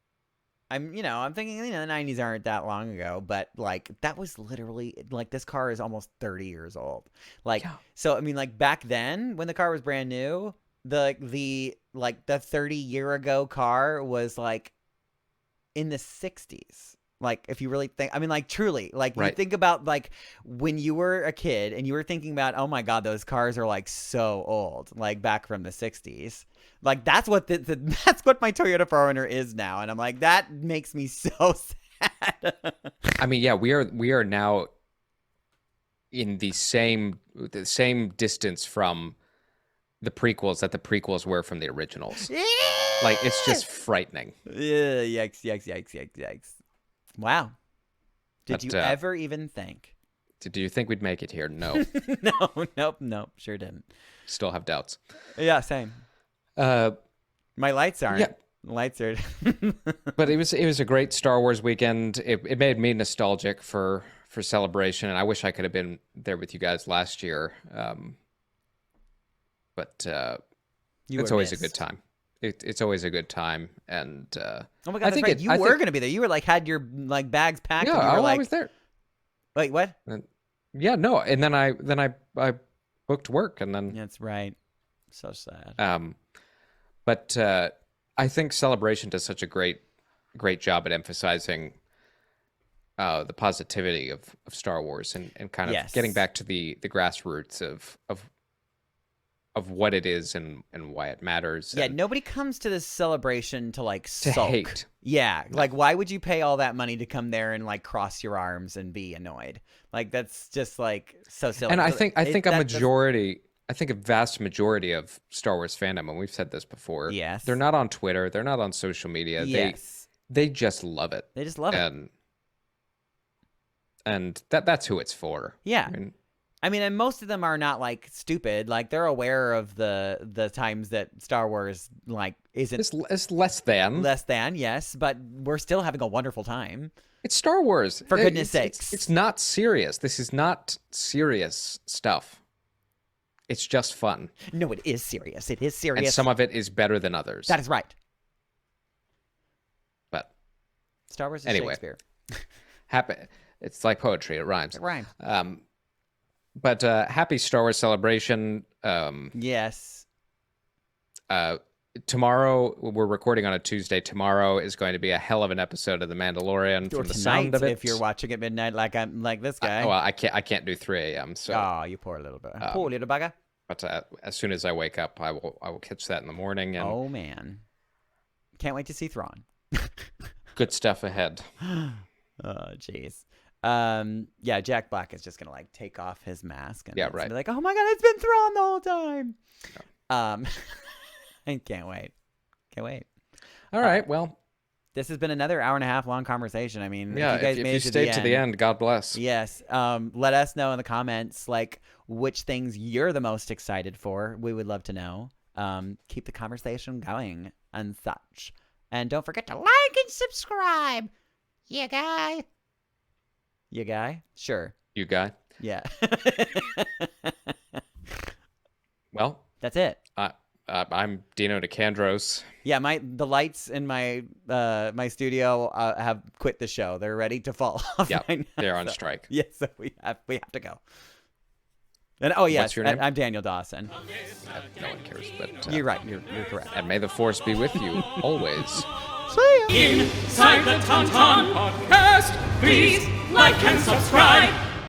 I'm thinking the 90s aren't that long ago, but like that was literally like this car is almost 30 years old. Like so I mean like back then when the car was brand new, the 30-year ago car was like in the 60s. Like if you really think, I mean like truly, like you think about like when you were a kid and you were thinking about, oh my God, those cars are like so old, like back from the 60s. Like that's what that's what my Toyota 4Runner is now, and I'm like, that makes me so sad. I mean, yeah, we are now in the same distance from the prequels that the prequels were from the originals. Like it's just frightening. Yeah, yikes. Wow. Did you ever even think? Do you think we'd make it here? No. Nope, sure didn't. Still have doubts. Yeah, same. My lights aren't. Yeah. Lights are. But it was a great Star Wars weekend. It made me nostalgic for Celebration, and I wish I could have been there with you guys last year. But it's always a good time. It's always a good time, and oh my God, that's right. You were going to be there. You were like had your like bags packed. Yeah, and you were I was there. Wait, what? Yeah, no, and then I booked work, and then That's right. So sad. But I think Celebration does such a great job at emphasizing the positivity of Star Wars and kind of getting back to the grassroots of what it is and why it matters. Yeah, and nobody comes to this celebration to like sulk. hate. Yeah, like why would you pay all that money to come there and like cross your arms and be annoyed? Like that's just like so silly. And I think a vast majority of Star Wars fandom, and we've said this before, yes, they're not on Twitter, they're not on social media. Yes. They just love it. They just love it. And that's who it's for. Yeah. I mean, I mean, and most of them are not like stupid. Like they're aware of the times that Star Wars like isn't It's less than. yes, but we're still having a wonderful time. It's Star Wars. For goodness sakes. It's not serious. This is not serious stuff. It's just fun. No, it is serious. It is serious. And some of it is better than others. That is right. But Star Wars is anyway, Shakespeare. happy. It's like poetry. It rhymes. It rhymes. But happy Star Wars celebration. Yes. Tomorrow, we're recording on a Tuesday. Tomorrow is going to be a hell of an episode of The Mandalorian. Or From the tonight, sound of it, if you're watching at midnight, like I'm like this guy. well, I can't do 3 a.m. So, Oh, you poor little bit. Poor little bugger. but as soon as I wake up, I will catch that in the morning. And Oh man, can't wait to see Thrawn. good stuff ahead. Oh jeez. Yeah, Jack Black is just gonna like take off his mask and Yeah, right. be like, oh my god, it's been Thrawn the whole time. I can't wait. Can't wait. All right, well, This has been another hour and a half long conversation. I mean, yeah. if you guys If made you it stayed to the end, God bless. yes. Let us know in the comments like which things you're the most excited for. We would love to know. Keep the conversation going and such. And don't forget to like and subscribe. You guy. You guy? Sure. You guy. Yeah. Well, That's it. I'm Dino DeCandros. Yeah, the lights in my my studio have quit the show. They're ready to fall off. Yeah, right now, they're on so- strike. Yes, so we have to go. And oh yes, What's your name? I'm Daniel Dawson. No one cares, but You're right. You're correct. and may the force be with you always. Inside the Tauntaun podcast. Please like and subscribe.